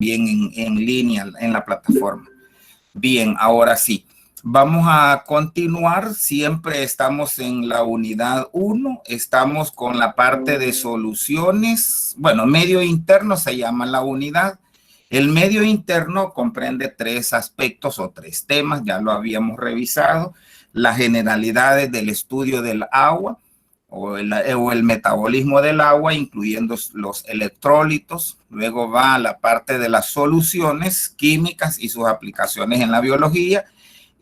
bien en línea en la plataforma. Bien, ahora sí. Vamos a continuar. Siempre estamos en la unidad 1. Estamos con la parte de soluciones. Bueno, medio interno se llama la unidad. El medio interno comprende 3 aspectos o 3 temas. Ya lo habíamos revisado. Las generalidades del estudio del agua o el metabolismo del agua, incluyendo los electrolitos. Luego va a la parte de las soluciones químicas y sus aplicaciones en la biología.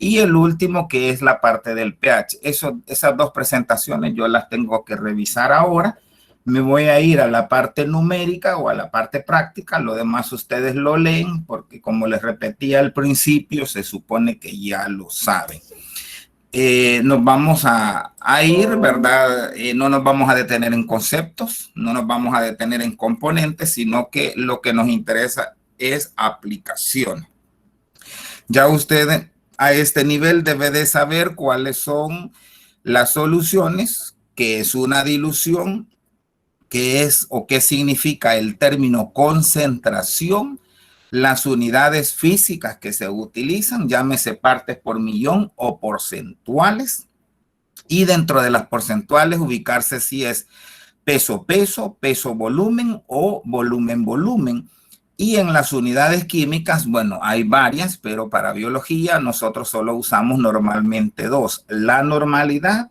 Y el último, que es la parte del pH. Esas 2 presentaciones yo las tengo que revisar ahora. Me voy a ir a la parte numérica o a la parte práctica. Lo demás ustedes lo leen porque, como les repetía al principio, se supone que ya lo saben. Nos vamos a ir, ¿verdad? No nos vamos a detener en conceptos, no nos vamos a detener en componentes, sino que lo que nos interesa es aplicación. Ya usted a este nivel debe de saber cuáles son las soluciones, qué es una dilución, qué es o qué significa el término concentración, las unidades físicas que se utilizan, llámese partes por millón o porcentuales, y dentro de las porcentuales ubicarse si es peso-peso, peso-volumen o volumen-volumen. Y en las unidades químicas, bueno, hay varias, pero para biología nosotros solo usamos normalmente 2, la normalidad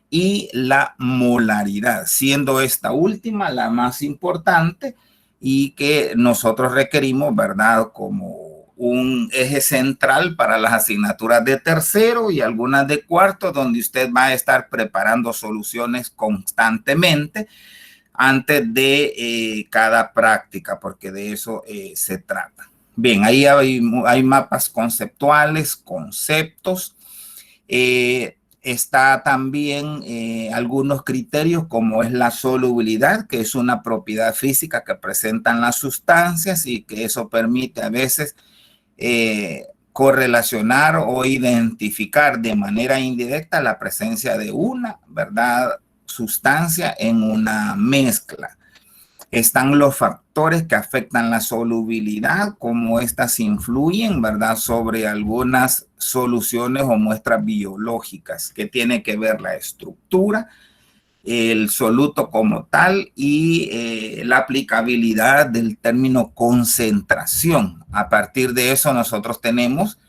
y la molaridad, siendo esta última la más importante y que nosotros requerimos, ¿verdad?, como un eje central para las asignaturas de tercero y algunas de cuarto, donde usted va a estar preparando soluciones constantemente antes de cada práctica, porque de eso se trata. Bien, ahí hay mapas conceptuales, conceptos. Está también algunos criterios como es la solubilidad, que es una propiedad física que presentan las sustancias y que eso permite a veces correlacionar o identificar de manera indirecta la presencia de una, ¿verdad?, sustancia en una mezcla. Están los factores que afectan la solubilidad, cómo estas influyen, ¿verdad?, sobre algunas soluciones o muestras biológicas, que tiene que ver la estructura, el soluto como tal y la aplicabilidad del término concentración. A partir de eso nosotros tenemos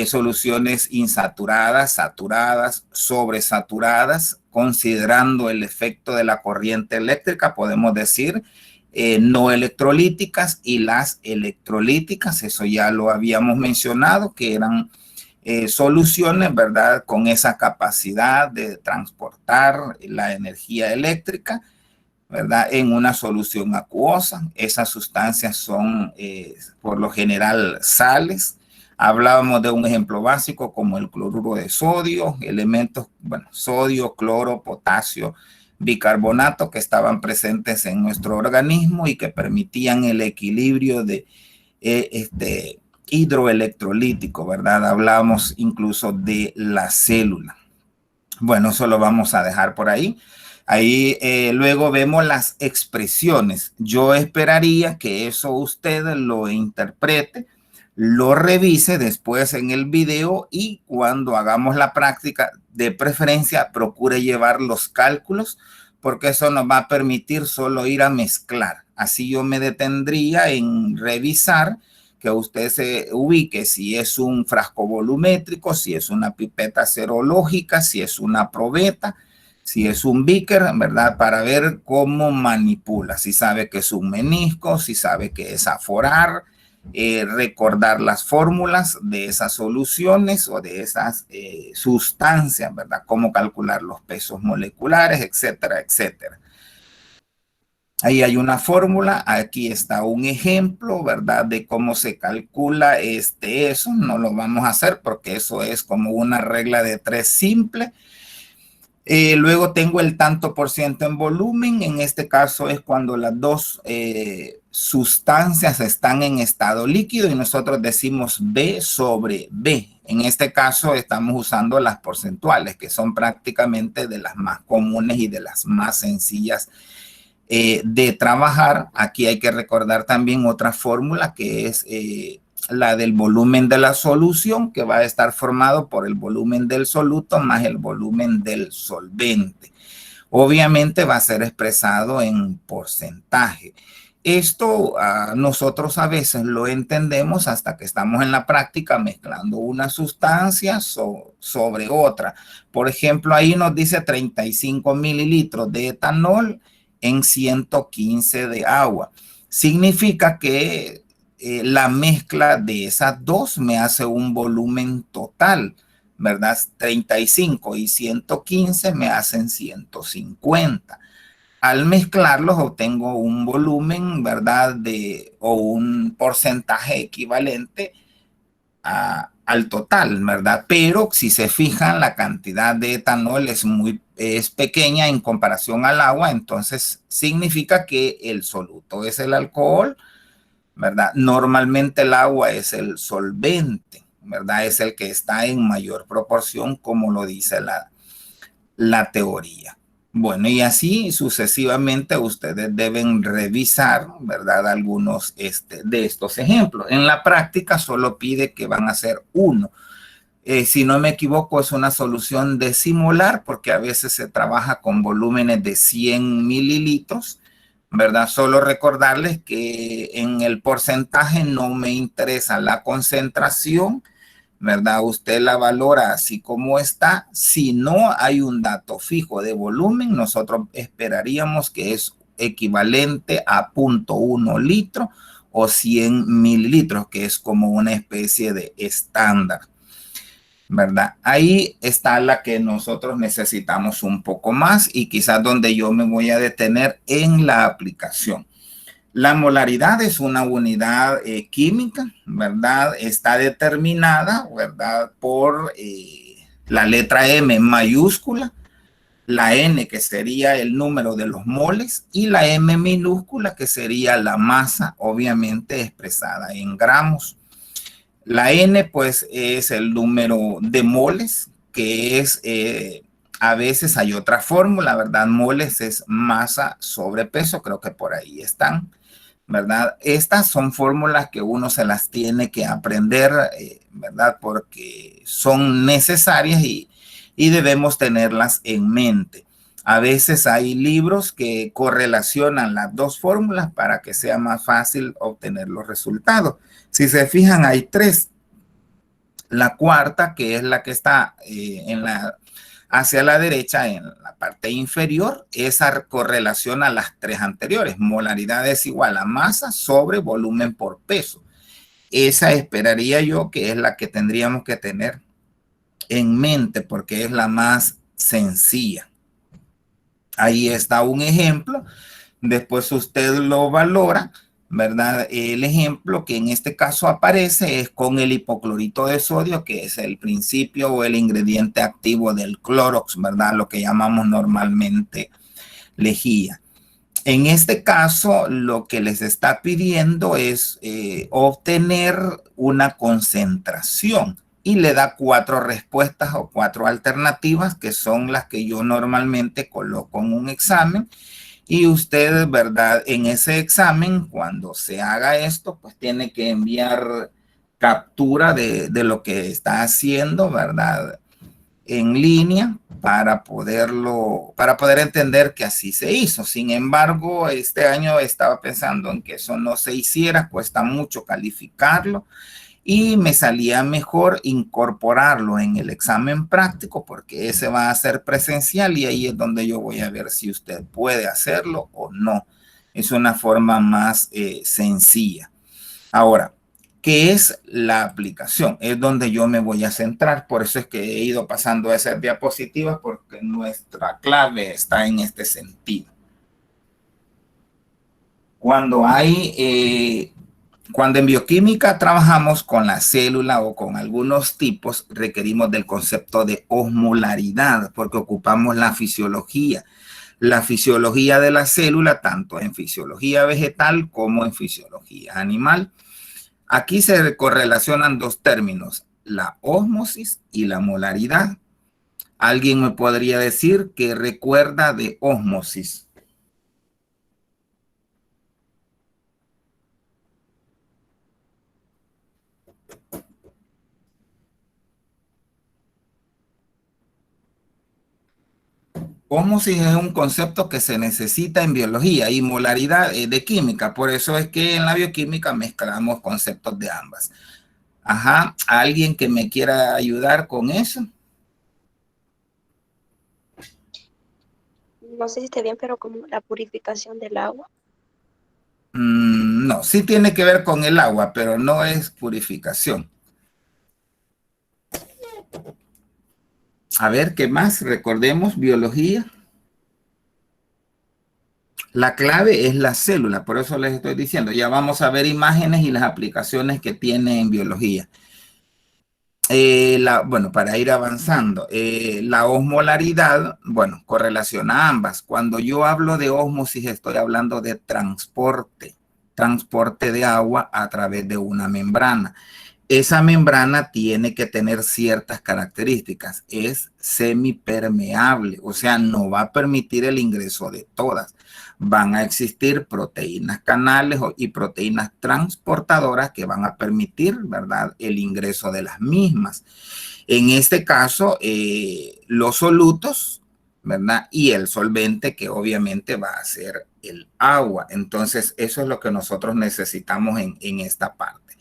soluciones insaturadas, saturadas, sobresaturadas. Considerando el efecto de la corriente eléctrica, podemos decir no electrolíticas y las electrolíticas. Eso ya lo habíamos mencionado, que eran soluciones, ¿verdad?, con esa capacidad de transportar la energía eléctrica, ¿verdad?, en una solución acuosa. Esas sustancias son por lo general sales. Hablábamos de un ejemplo básico como el cloruro de sodio, elementos, bueno, sodio, cloro, potasio, bicarbonato, que estaban presentes en nuestro organismo y que permitían el equilibrio de hidroelectrolítico, ¿verdad? Hablamos incluso de la célula. Bueno, eso lo vamos a dejar por ahí. Ahí luego vemos las expresiones. Yo esperaría que eso usted lo interprete, lo revise después en el video y cuando hagamos la práctica, de preferencia, procure llevar los cálculos porque eso nos va a permitir solo ir a mezclar. Así yo me detendría en revisar que usted se ubique si es un frasco volumétrico, si es una pipeta serológica, si es una probeta, si es un beaker, ¿verdad? Para ver cómo manipula, si sabe que es un menisco, si sabe que es aforar, recordar las fórmulas de esas soluciones o de esas sustancias, ¿verdad? Cómo calcular los pesos moleculares, etcétera, etcétera. Ahí hay una fórmula, aquí está un ejemplo, ¿verdad?, de cómo se calcula eso. No lo vamos a hacer porque eso es como una regla de 3 simple. Luego tengo el tanto por ciento en volumen. En este caso es cuando las 2 sustancias están en estado líquido y nosotros decimos B sobre B. En este caso estamos usando las porcentuales, que son prácticamente de las más comunes y de las más sencillas de trabajar. Aquí hay que recordar también otra fórmula que es la del volumen de la solución, que va a estar formado por el volumen del soluto más el volumen del solvente. Obviamente va a ser expresado en porcentaje. Esto nosotros a veces lo entendemos hasta que estamos en la práctica mezclando una sustancia sobre otra. Por ejemplo, ahí nos dice 35 mililitros de etanol en 115 de agua. Significa que la mezcla de esas dos me hace un volumen total, ¿verdad? 35 y 115 me hacen 150. Al mezclarlos obtengo un volumen, ¿verdad? O un porcentaje equivalente al total, ¿verdad? Pero si se fijan, la cantidad de etanol es pequeña en comparación al agua, entonces significa que el soluto es el alcohol, ¿verdad? Normalmente el agua es el solvente, ¿verdad? Es el que está en mayor proporción, como lo dice la teoría. Bueno, y así sucesivamente ustedes deben revisar, ¿verdad? Algunos de estos ejemplos. En la práctica solo pide que van a ser uno. Si no me equivoco, es una solución decimolar porque a veces se trabaja con volúmenes de 100 mililitros, ¿verdad? Solo recordarles que en el porcentaje no me interesa la concentración, ¿verdad? Usted la valora así como está. Si no hay un dato fijo de volumen, nosotros esperaríamos que es equivalente a 0.1 litro o 100 mililitros, que es como una especie de estándar, ¿verdad? Ahí está la que nosotros necesitamos un poco más y quizás donde yo me voy a detener en la aplicación. La molaridad es una unidad química, ¿verdad? Está determinada, ¿verdad? Por la letra M mayúscula, la N que sería el número de los moles y la M minúscula que sería la masa, obviamente expresada en gramos. La N pues es el número de moles, que es, a veces hay otra fórmula, ¿verdad? Moles es masa sobre peso, creo que por ahí están, ¿verdad? Estas son fórmulas que uno se las tiene que aprender, ¿verdad? Porque son necesarias y debemos tenerlas en mente. A veces hay libros que correlacionan las dos fórmulas para que sea más fácil obtener los resultados. Si se fijan, hay tres. La cuarta, que es la que está hacia la derecha, en la parte inferior, esa correlaciona las tres anteriores. Molaridad es igual a masa sobre volumen por peso. Esa esperaría yo que es la que tendríamos que tener en mente porque es la más sencilla. Ahí está un ejemplo. Después usted lo valora, ¿verdad? El ejemplo que en este caso aparece es con el hipoclorito de sodio, que es el principio o el ingrediente activo del Clorox, ¿verdad? Lo que llamamos normalmente lejía. En este caso, lo que les está pidiendo es obtener una concentración y le da 4 respuestas o 4 alternativas que son las que yo normalmente coloco en un examen. Y usted, ¿verdad? En ese examen, cuando se haga esto, pues tiene que enviar captura de lo que está haciendo, ¿verdad? En línea para poder entender que así se hizo. Sin embargo, este año estaba pensando en que eso no se hiciera, cuesta mucho calificarlo y me salía mejor incorporarlo en el examen práctico porque ese va a ser presencial y ahí es donde yo voy a ver si usted puede hacerlo o no. Es una forma más sencilla. Ahora, ¿qué es la aplicación? Es donde yo me voy a centrar. Por eso es que he ido pasando a esas diapositivas porque nuestra clave está en este sentido. Cuando en bioquímica trabajamos con la célula o con algunos tipos, requerimos del concepto de osmolaridad porque ocupamos la fisiología de la célula, tanto en fisiología vegetal como en fisiología animal. Aquí se correlacionan dos términos, la ósmosis y la molaridad. ¿Alguien me podría decir qué recuerda de ósmosis? Ósmosis es un concepto que se necesita en biología y molaridad de química. Por eso es que en la bioquímica mezclamos conceptos de ambas. Ajá, ¿alguien que me quiera ayudar con eso? No sé si esté bien, pero como la purificación del agua. No, sí tiene que ver con el agua, pero no es purificación. A ver, ¿qué más? Recordemos biología. La clave es la célula, por eso les estoy diciendo. Ya vamos a ver imágenes y las aplicaciones que tiene en biología. Bueno, para ir avanzando, la osmolaridad, bueno, correlaciona ambas. Cuando yo hablo de ósmosis, estoy hablando de transporte de agua a través de una membrana. Esa membrana tiene que tener ciertas características. Es semipermeable, o sea, no va a permitir el ingreso de todas. Van a existir proteínas canales y proteínas transportadoras que van a permitir, ¿verdad?, el ingreso de las mismas. En este caso, los solutos, ¿verdad? Y el solvente, que obviamente va a ser el agua. Entonces, eso es lo que nosotros necesitamos en esta parte.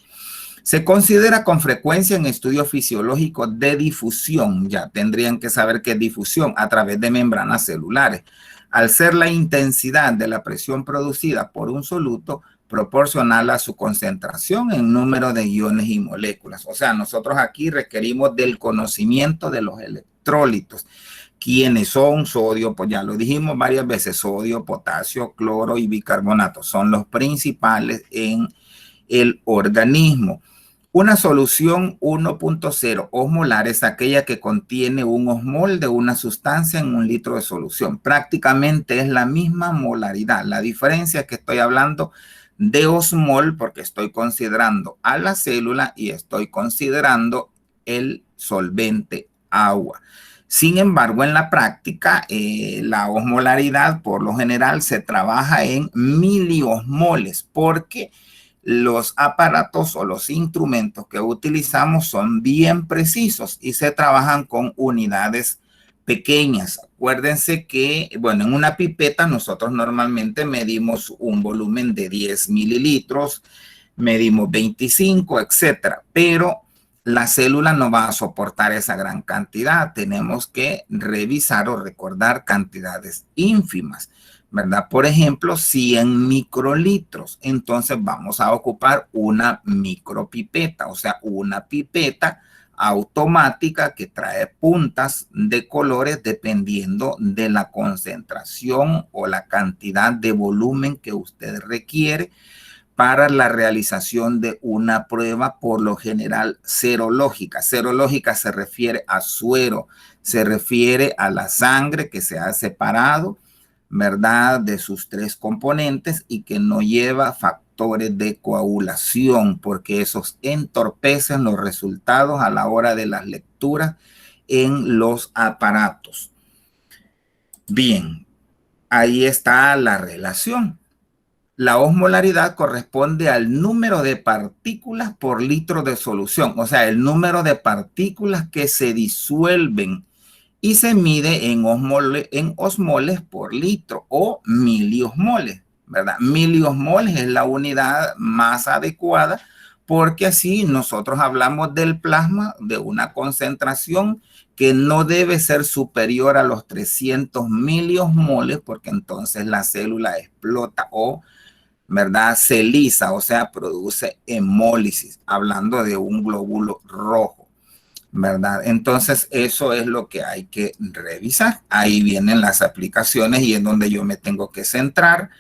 Se considera con frecuencia en estudios fisiológicos de difusión, ya tendrían que saber qué es difusión, a través de membranas celulares. Al ser la intensidad de la presión producida por un soluto proporcional a su concentración en número de iones y moléculas. O sea, nosotros aquí requerimos del conocimiento de los electrolitos, quienes son sodio, pues ya lo dijimos varias veces, sodio, potasio, cloro y bicarbonato, son los principales en el organismo. Una solución 1.0 osmolar es aquella que contiene un osmol de una sustancia en un litro de solución. Prácticamente es la misma molaridad. La diferencia es que estoy hablando de osmol porque estoy considerando a la célula y estoy considerando el solvente agua. Sin embargo, en la práctica, la osmolaridad por lo general se trabaja en miliosmoles porque los aparatos o los instrumentos que utilizamos son bien precisos y se trabajan con unidades pequeñas. Acuérdense que, bueno, en una pipeta nosotros normalmente medimos un volumen de 10 mililitros, medimos 25, etcétera, pero la célula no va a soportar esa gran cantidad. Tenemos que revisar o recordar cantidades ínfimas, ¿verdad? Por ejemplo, 100 microlitros. Entonces vamos a ocupar una micropipeta, o sea, una pipeta automática que trae puntas de colores dependiendo de la concentración o la cantidad de volumen que usted requiere para la realización de una prueba, por lo general serológica. Serológica se refiere a suero, se refiere a la sangre que se ha separado, ¿verdad?, de sus tres componentes y que no lleva factores de coagulación, porque esos entorpecen los resultados a la hora de las lecturas en los aparatos. Bien, ahí está la relación. La osmolaridad corresponde al número de partículas por litro de solución, o sea, el número de partículas que se disuelven y se mide en osmoles por litro o miliosmoles, ¿verdad? Miliosmoles es la unidad más adecuada porque así nosotros hablamos del plasma de una concentración que no debe ser superior a los 300 miliosmoles porque entonces la célula explota o, ¿verdad?, se lisa, o sea, produce hemólisis, hablando de un glóbulo rojo, ¿verdad? Entonces, eso es lo que hay que revisar. Ahí vienen las aplicaciones y es donde yo me tengo que centrar,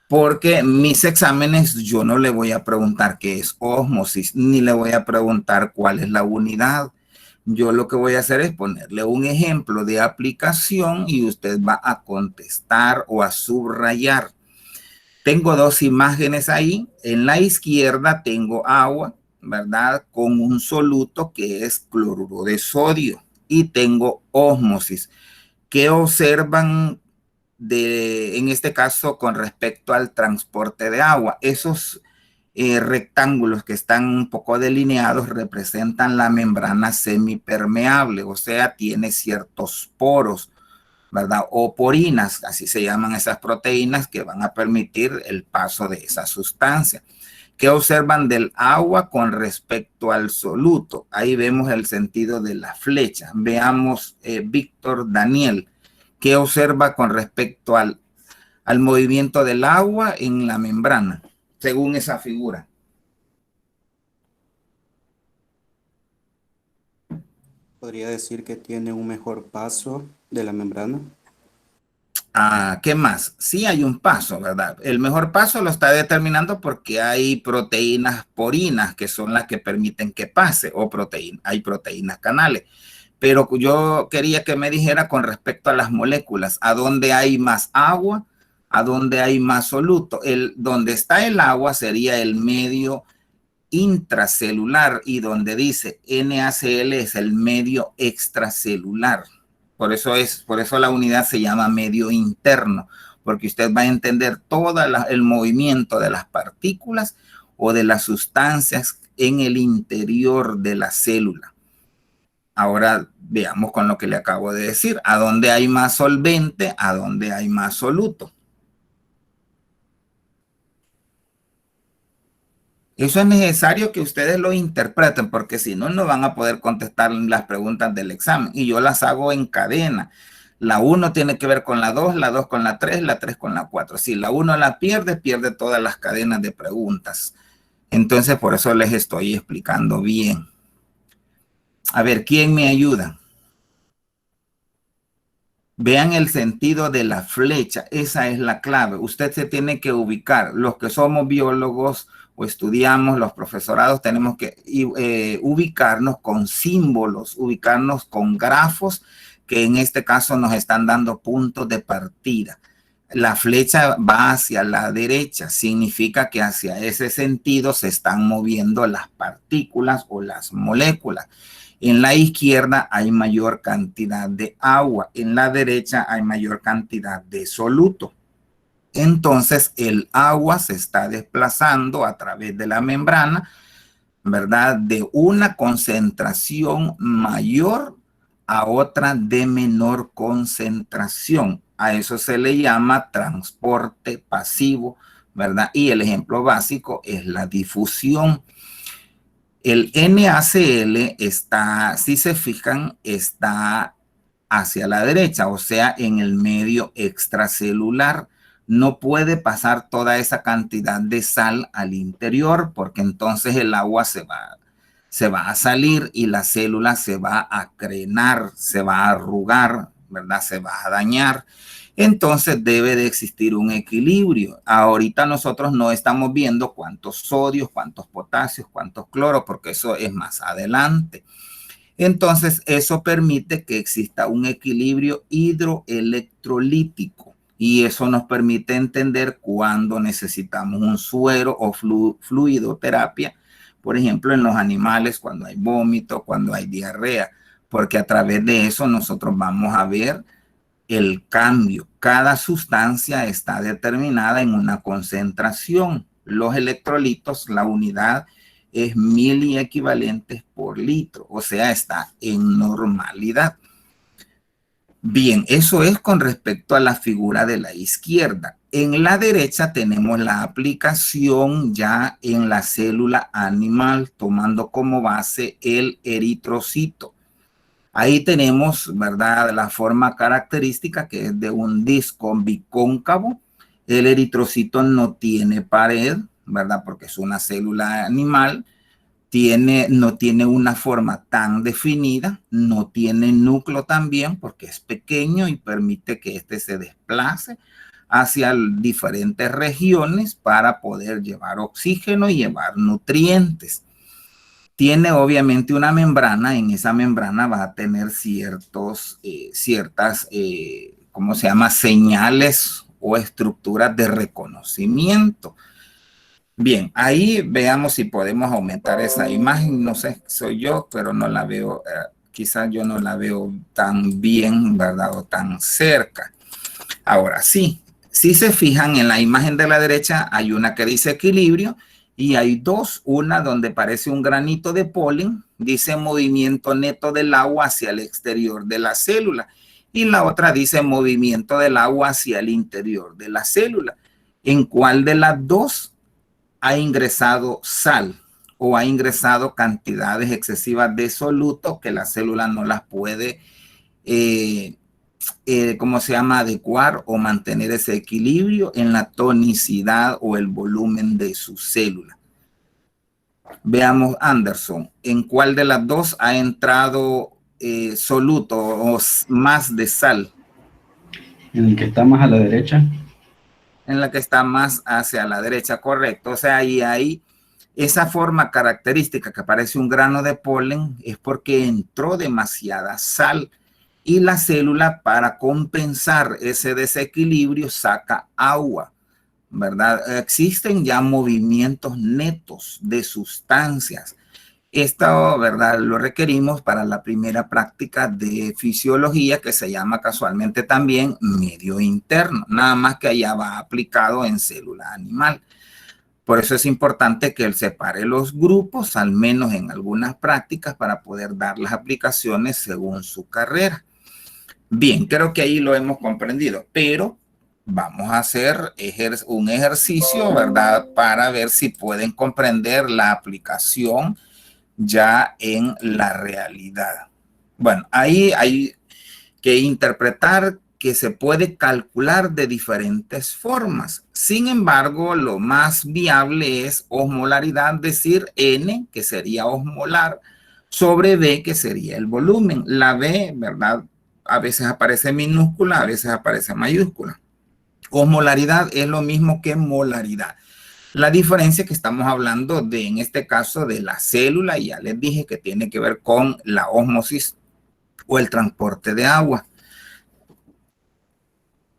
porque mis exámenes yo no le voy a preguntar qué es ósmosis, ni le voy a preguntar cuál es la unidad. Yo lo que voy a hacer es ponerle un ejemplo de aplicación y usted va a contestar o a subrayar. Tengo dos imágenes ahí. En la izquierda tengo agua, ¿verdad?, con un soluto que es cloruro de sodio y tengo ósmosis. ¿Qué observan en este caso con respecto al transporte de agua? Esos rectángulos que están un poco delineados representan la membrana semipermeable, o sea, tiene ciertos poros. ¿verdad? O porinas, así se llaman esas proteínas que van a permitir el paso de esa sustancia. ¿Qué observan del agua con respecto al soluto? Ahí vemos el sentido de la flecha. Veamos, Víctor Daniel, ¿qué observa con respecto al movimiento del agua en la membrana, según esa figura? Podría decir que tiene un mejor paso de la membrana. ¿Qué más? Sí hay un paso, ¿verdad? El mejor paso lo está determinando porque hay proteínas porinas que son las que permiten que pase, o hay proteínas canales. Pero yo quería que me dijera con respecto a las moléculas, ¿a dónde hay más agua? ¿A dónde hay más soluto? Donde está el agua sería el medio intracelular, y donde dice NaCl es el medio extracelular. Por eso la unidad se llama medio interno, porque usted va a entender todo el movimiento de las partículas o de las sustancias en el interior de la célula. Ahora veamos con lo que le acabo de decir. ¿A dónde hay más solvente? ¿A dónde hay más soluto? Eso es necesario que ustedes lo interpreten, porque si no, no van a poder contestar las preguntas del examen. Y yo las hago en cadena. La 1 tiene que ver con la 2 con la 3 con la 4. Si la 1 la pierde, pierde todas las cadenas de preguntas. Entonces, por eso les estoy explicando bien. A ver, ¿quién me ayuda? Vean el sentido de la flecha. Esa es la clave. Usted se tiene que ubicar. Los que somos biólogos o estudiamos, los profesorados, tenemos que ubicarnos con símbolos, ubicarnos con grafos que en este caso nos están dando puntos de partida. La flecha va hacia la derecha, significa que hacia ese sentido se están moviendo las partículas o las moléculas. En la izquierda hay mayor cantidad de agua, en la derecha hay mayor cantidad de soluto. Entonces el agua se está desplazando a través de la membrana, ¿verdad? De una concentración mayor a otra de menor concentración. A eso se le llama transporte pasivo, ¿verdad? Y el ejemplo básico es la difusión. El NaCl está, si se fijan, está hacia la derecha, o sea, en el medio extracelular. No puede pasar toda esa cantidad de sal al interior, porque entonces el agua se va a salir y la célula se va a crenar, se va a arrugar, ¿verdad? Se va a dañar. Entonces debe de existir un equilibrio. Ahorita nosotros no estamos viendo cuántos sodios, cuántos potasios, cuántos cloros, porque eso es más adelante. Entonces eso permite que exista un equilibrio hidroelectrolítico, y eso nos permite entender cuándo necesitamos un suero o fluidoterapia, por ejemplo, en los animales, cuando hay vómito, cuando hay diarrea, porque a través de eso nosotros vamos a ver el cambio. Cada sustancia está determinada en una concentración. Los electrolitos, la unidad es miliequivalentes por litro, o sea, está en normalidad. Bien, eso es con respecto a la figura de la izquierda. En la derecha tenemos la aplicación ya en la célula animal, tomando como base el eritrocito. Ahí tenemos, ¿verdad?, la forma característica, que es de un disco bicóncavo. El eritrocito no tiene pared, ¿verdad?, porque es una célula animal. No tiene una forma tan definida, no tiene núcleo también, porque es pequeño y permite que éste se desplace hacia diferentes regiones para poder llevar oxígeno y llevar nutrientes. Tiene obviamente una membrana. En esa membrana va a tener ciertas, ¿cómo se llama?, señales o estructuras de reconocimiento. Bien, ahí veamos si podemos aumentar esa imagen. No sé, soy yo, pero no la veo, quizás yo no la veo tan bien, ¿verdad? O tan cerca. Ahora sí, si se fijan en la imagen de la derecha, hay una que dice equilibrio y hay dos. Una donde parece un granito de polen, dice movimiento neto del agua hacia el exterior de la célula. y la otra dice movimiento del agua hacia el interior de la célula. ¿En cuál de las dos ha ingresado sal o ha ingresado cantidades excesivas de soluto que la célula no las puede, ¿cómo se llama?, adecuar o mantener ese equilibrio en la tonicidad o el volumen de su célula? Veamos, Anderson, ¿en cuál de las dos ha entrado soluto o más de sal? En el que está más a la derecha. En la que está más hacia la derecha, correcto. O sea, ahí esa forma característica que parece un grano de polen es porque entró demasiada sal y la célula, para compensar ese desequilibrio, saca agua, ¿verdad? Existen ya movimientos netos de sustancias. Esto, ¿verdad?, lo requerimos para la primera práctica de fisiología, que se llama casualmente también medio interno, nada más que allá va aplicado en célula animal. Por eso es importante que él separe los grupos, al menos en algunas prácticas, para poder dar las aplicaciones según su carrera. Bien, creo que ahí lo hemos comprendido, pero vamos a hacer un ejercicio, ¿verdad?, para ver si pueden comprender la aplicación ya en la realidad. Bueno, ahí hay que interpretar que se puede calcular de diferentes formas. Sin embargo, lo más viable es osmolaridad, decir N, que sería osmolar, sobre B, que sería el volumen. La B, ¿verdad?, a veces aparece minúscula, a veces aparece mayúscula. Osmolaridad es lo mismo que molaridad. La diferencia es que estamos hablando de, en este caso, de la célula, y ya les dije que tiene que ver con la ósmosis o el transporte de agua.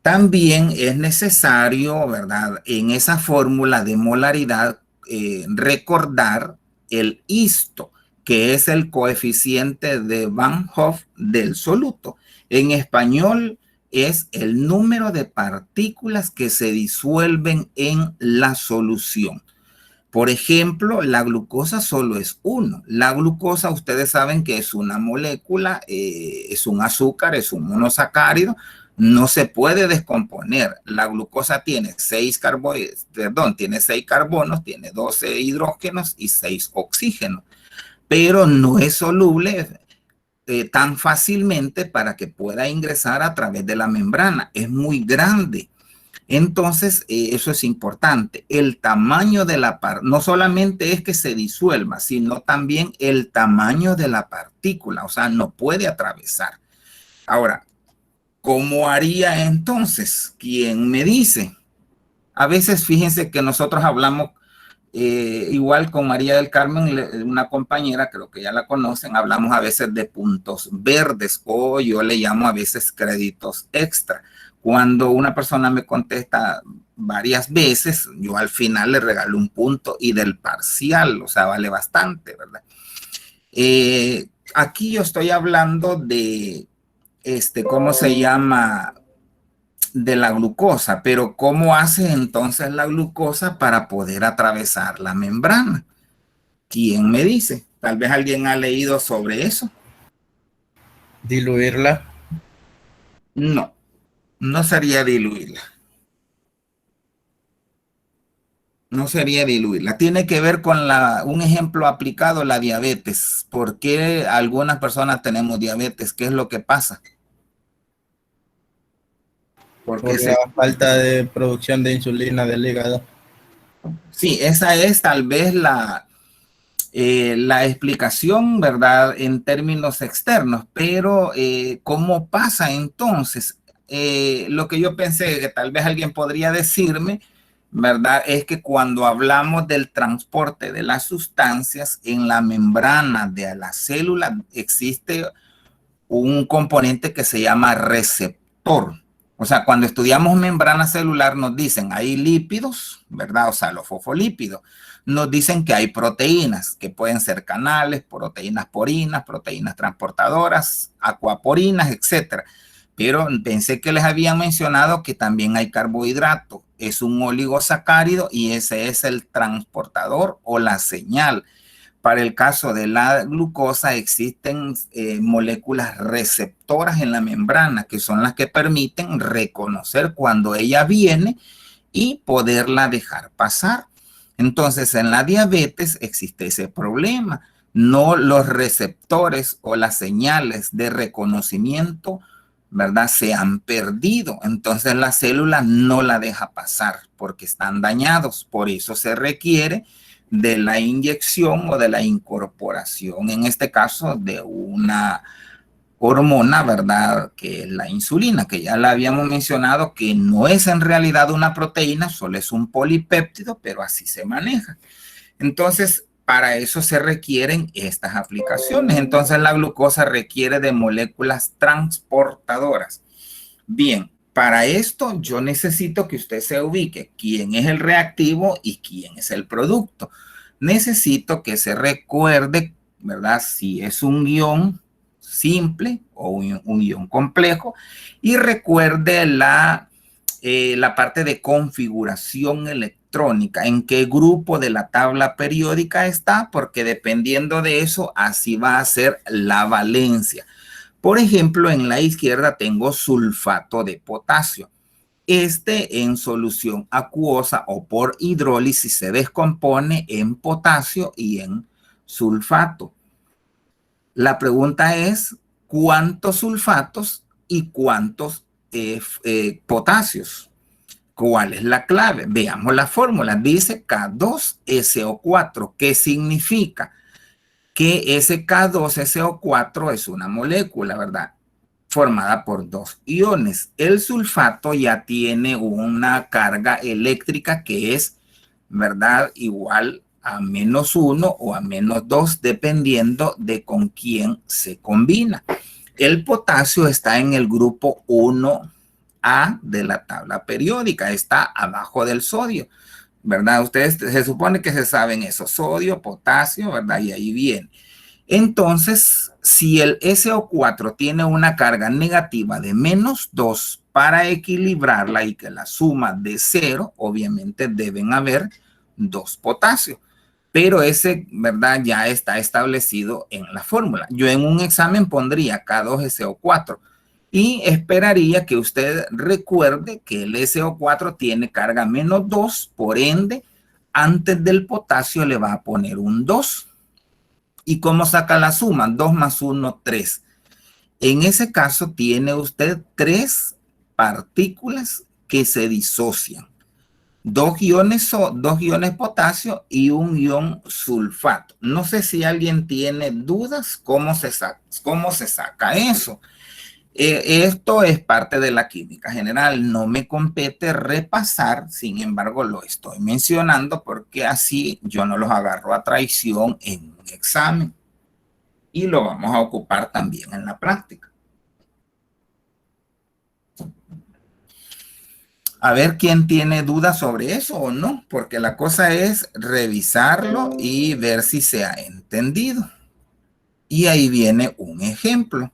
También es necesario, ¿verdad?, en esa fórmula de molaridad, recordar el histo, que es el coeficiente de Van Hoff del soluto. En español es el número de partículas que se disuelven en la solución. Por ejemplo, la glucosa solo es 1. La glucosa, ustedes saben que es una molécula, es un azúcar, es un monosacárido, no se puede descomponer. La glucosa tiene 6 carbonos, tiene 12 hidrógenos y 6 oxígenos, pero no es soluble tan fácilmente para que pueda ingresar a través de la membrana. Es muy grande. Entonces, eso es importante. El tamaño de la no solamente es que se disuelva, sino también el tamaño de la partícula. O sea, no puede atravesar. Ahora, ¿cómo haría entonces? ¿Quién me dice? A veces, fíjense que nosotros hablamos igual con María del Carmen, una compañera, creo que ya la conocen, hablamos a veces de puntos verdes, o yo le llamo a veces créditos extra. Cuando una persona me contesta varias veces, yo al final le regalo un punto y del parcial, o sea, vale bastante, ¿verdad? Aquí yo estoy hablando de, ¿cómo se llama?, de la glucosa, pero ¿cómo hace entonces la glucosa para poder atravesar la membrana? ¿Quién me dice? Tal vez alguien ha leído sobre eso. Diluirla. No, no sería diluirla. No sería diluirla. Tiene que ver con un ejemplo aplicado, la diabetes. ¿Por qué algunas personas tenemos diabetes? ¿Qué es lo que pasa? Por la falta de producción de insulina del hígado. Sí, esa es tal vez la explicación, ¿verdad?, en términos externos, pero ¿cómo pasa entonces? Lo que yo pensé que tal vez alguien podría decirme, ¿verdad?, es que cuando hablamos del transporte de las sustancias en la membrana de la célula existe un componente que se llama receptor. O sea, cuando estudiamos membrana celular nos dicen hay lípidos, ¿verdad? O sea, los fosfolípidos. Nos dicen que hay proteínas, que pueden ser canales, proteínas porinas, proteínas transportadoras, acuaporinas, etc. Pero pensé que les había mencionado que también hay carbohidrato. Es un oligosacárido y ese es el transportador o la señal. para el caso de la glucosa existen moléculas receptoras en la membrana que son las que permiten reconocer cuando ella viene y poderla dejar pasar. Entonces, en la diabetes existe ese problema. No los receptores o las señales de reconocimiento, ¿verdad? Se han perdido. Entonces, la célula no la deja pasar porque están dañados. Por eso se requiere de la inyección o de la incorporación, en este caso, de una hormona, ¿verdad? Que es la insulina, que ya la habíamos mencionado, que no es en realidad una proteína, solo es un polipéptido, pero así se maneja. Entonces, para eso se requieren estas aplicaciones. Entonces, la glucosa requiere de moléculas transportadoras. Bien, para esto yo necesito que usted se ubique quién es el reactivo y quién es el producto. Necesito que se recuerde, ¿verdad? Si es un guión simple o un guión complejo, y recuerde la parte de configuración electrónica, en qué grupo de la tabla periódica está, porque dependiendo de eso, así va a ser la valencia. Por ejemplo, en la izquierda tengo sulfato de potasio. Este en solución acuosa o por hidrólisis se descompone en potasio y en sulfato. La pregunta es, ¿cuántos sulfatos y cuántos potasios? ¿Cuál es la clave? Veamos la fórmula. Dice K2SO4. ¿Qué significa? Que ese K2SO4 es una molécula, ¿verdad? Formada por dos iones. El sulfato ya tiene una carga eléctrica que es, ¿verdad?, igual a -1 o a -2, dependiendo de con quién se combina. El potasio está en el grupo 1A de la tabla periódica, está abajo del sodio, ¿verdad? Ustedes se supone que se saben eso, sodio, potasio, ¿verdad? Y ahí viene. Entonces, si el SO4 tiene una carga negativa de -2, para equilibrarla y que la suma de 0, obviamente deben haber 2 potasios. Pero ese, ¿verdad?, ya está establecido en la fórmula. Yo en un examen pondría K2SO4 y esperaría que usted recuerde que el SO4 tiene carga -2, por ende, antes del potasio le va a poner un 2. ¿Y cómo saca la suma? 2 más 1, 3. En ese caso tiene usted 3 partículas que se disocian. 2 iones potasio y un ion sulfato. No sé si alguien tiene dudas cómo se saca eso. Esto es parte de la química general. No me compete repasar, sin embargo lo estoy mencionando porque así yo no los agarro a traición en un examen. Y lo vamos a ocupar también en la práctica. A ver quién tiene dudas sobre eso o no, porque la cosa es revisarlo y ver si se ha entendido. Y ahí viene un ejemplo.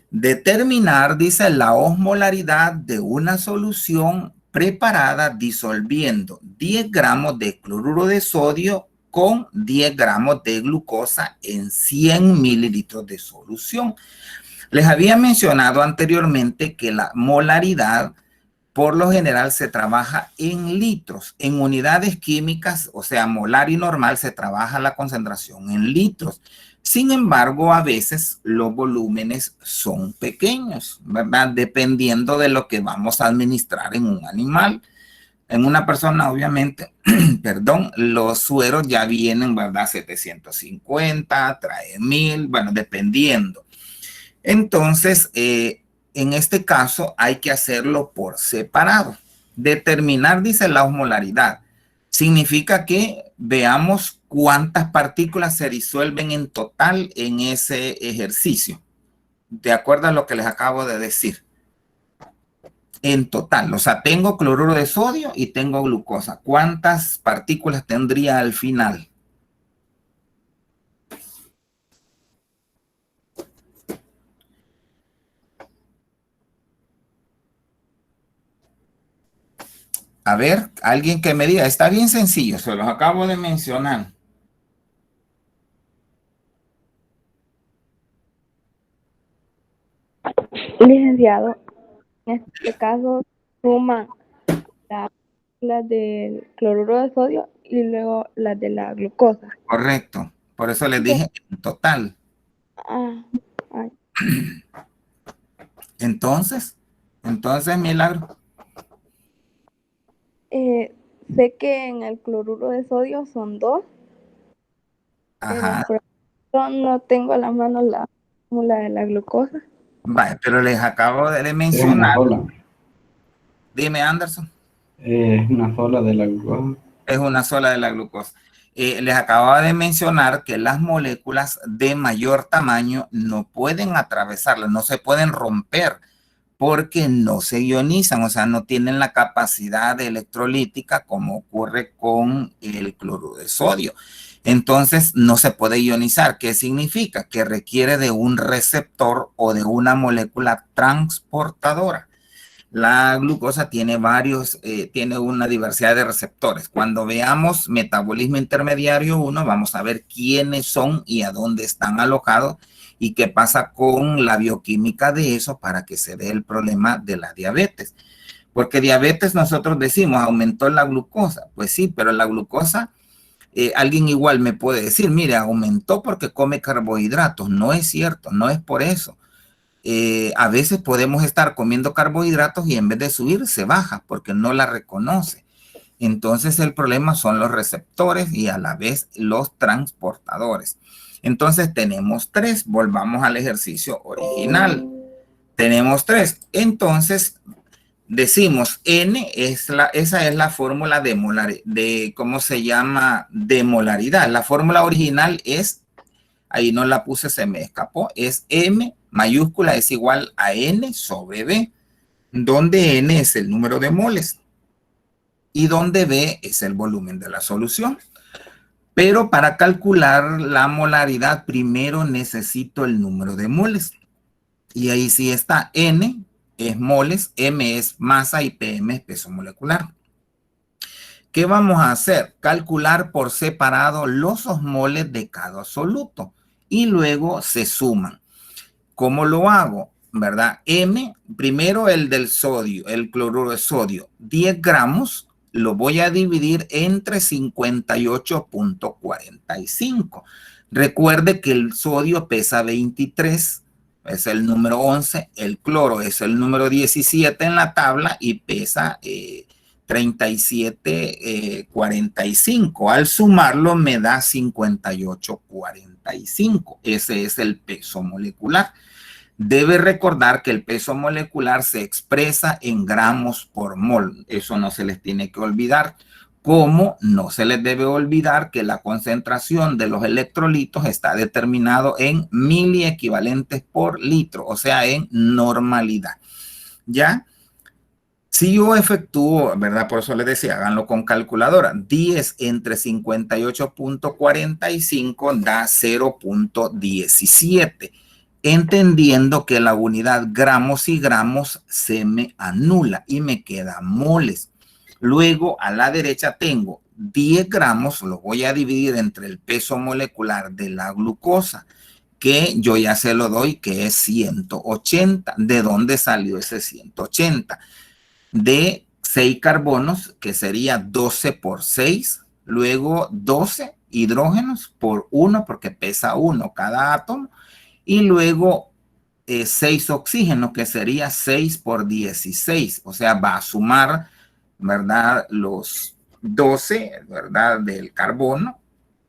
Determinar, dice, la osmolaridad de una solución preparada disolviendo 10 gramos de cloruro de sodio con 10 gramos de glucosa en 100 mililitros de solución. Les había mencionado anteriormente que la molaridad por lo general se trabaja en litros. En unidades químicas, o sea, molar y normal, se trabaja la concentración en litros. Sin embargo, a veces los volúmenes son pequeños, ¿verdad? Dependiendo de lo que vamos a administrar en un animal. En una persona, obviamente, perdón, los sueros ya vienen, ¿verdad? 750, trae 1000, bueno, dependiendo. Entonces, en este caso hay que hacerlo por separado. Determinar, dice, la osmolaridad. Significa que veamos cuántas partículas se disuelven en total en ese ejercicio. De acuerdo a lo que les acabo de decir. En total, o sea, tengo cloruro de sodio y tengo glucosa. ¿Cuántas partículas tendría al final? A ver, alguien que me diga, está bien sencillo, se los acabo de mencionar. Licenciado, en este caso suman las del cloruro de sodio y luego las de la glucosa. Correcto. Por eso les dije en total. Ay. Entonces, Milagro. Sé que en el cloruro de sodio son 2, Ajá. pero no tengo a la mano la fórmula de la glucosa. Vale, pero les acabo de Es una mencionar. sola. Dime, Anderson. Es una sola de la glucosa. Es una sola de la glucosa. Les acababa de mencionar que las moléculas de mayor tamaño no pueden atravesarlas, no se pueden romper porque no se ionizan, o sea, no tienen la capacidad electrolítica como ocurre con el cloruro de sodio. Entonces, no se puede ionizar. ¿Qué significa? Que requiere de un receptor o de una molécula transportadora. La glucosa tiene tiene una diversidad de receptores. Cuando veamos metabolismo intermediario 1, vamos a ver quiénes son y a dónde están alojados y qué pasa con la bioquímica de eso para que se dé el problema de la diabetes. Porque diabetes nosotros decimos, aumentó la glucosa. Pues sí, pero la glucosa, alguien igual me puede decir, mire, aumentó porque come carbohidratos. No es cierto, no es por eso. A veces podemos estar comiendo carbohidratos y en vez de subir se baja porque no la reconoce. Entonces el problema son los receptores y a la vez los transportadores. Entonces tenemos 3, volvamos al ejercicio original. Tenemos 3. Entonces decimos N esa es la fórmula de ¿cómo se llama? De molaridad. La fórmula original es, ahí no la puse, se me escapó, es M mayúscula es igual a N sobre B, donde N es el número de moles y donde B es el volumen de la solución. Pero para calcular la molaridad, primero necesito el número de moles. Y ahí sí está, N es moles, M es masa y PM es peso molecular. ¿Qué vamos a hacer? Calcular por separado los osmoles de cada soluto y luego se suman. ¿Cómo lo hago? ¿Verdad? M, primero el del sodio, el cloruro de sodio, 10 gramos, lo voy a dividir entre 58.45. Recuerde que el sodio pesa 23, es el número 11, el cloro es el número 17 en la tabla y pesa 37,45. Al sumarlo me da 58,45. Ese es el peso molecular. Debe recordar que el peso molecular se expresa en gramos por mol. Eso no se les tiene que olvidar. Como no se les debe olvidar que la concentración de los electrolitos está determinado en miliequivalentes por litro, o sea, en normalidad. ¿Ya? Si yo efectúo, ¿verdad? Por eso les decía, háganlo con calculadora. 10 entre 58.45 da 0.17. Entendiendo que la unidad gramos y gramos se me anula y me queda moles. Luego a la derecha tengo 10 gramos, lo voy a dividir entre el peso molecular de la glucosa, que yo ya se lo doy, que es 180. ¿De dónde salió ese 180? De 6 carbonos, que sería 12 por 6, luego 12 hidrógenos por 1, porque pesa 1 cada átomo, y luego 6 oxígenos, que sería 6 por 16, o sea, va a sumar, ¿verdad? Los 12, ¿verdad? Del carbono,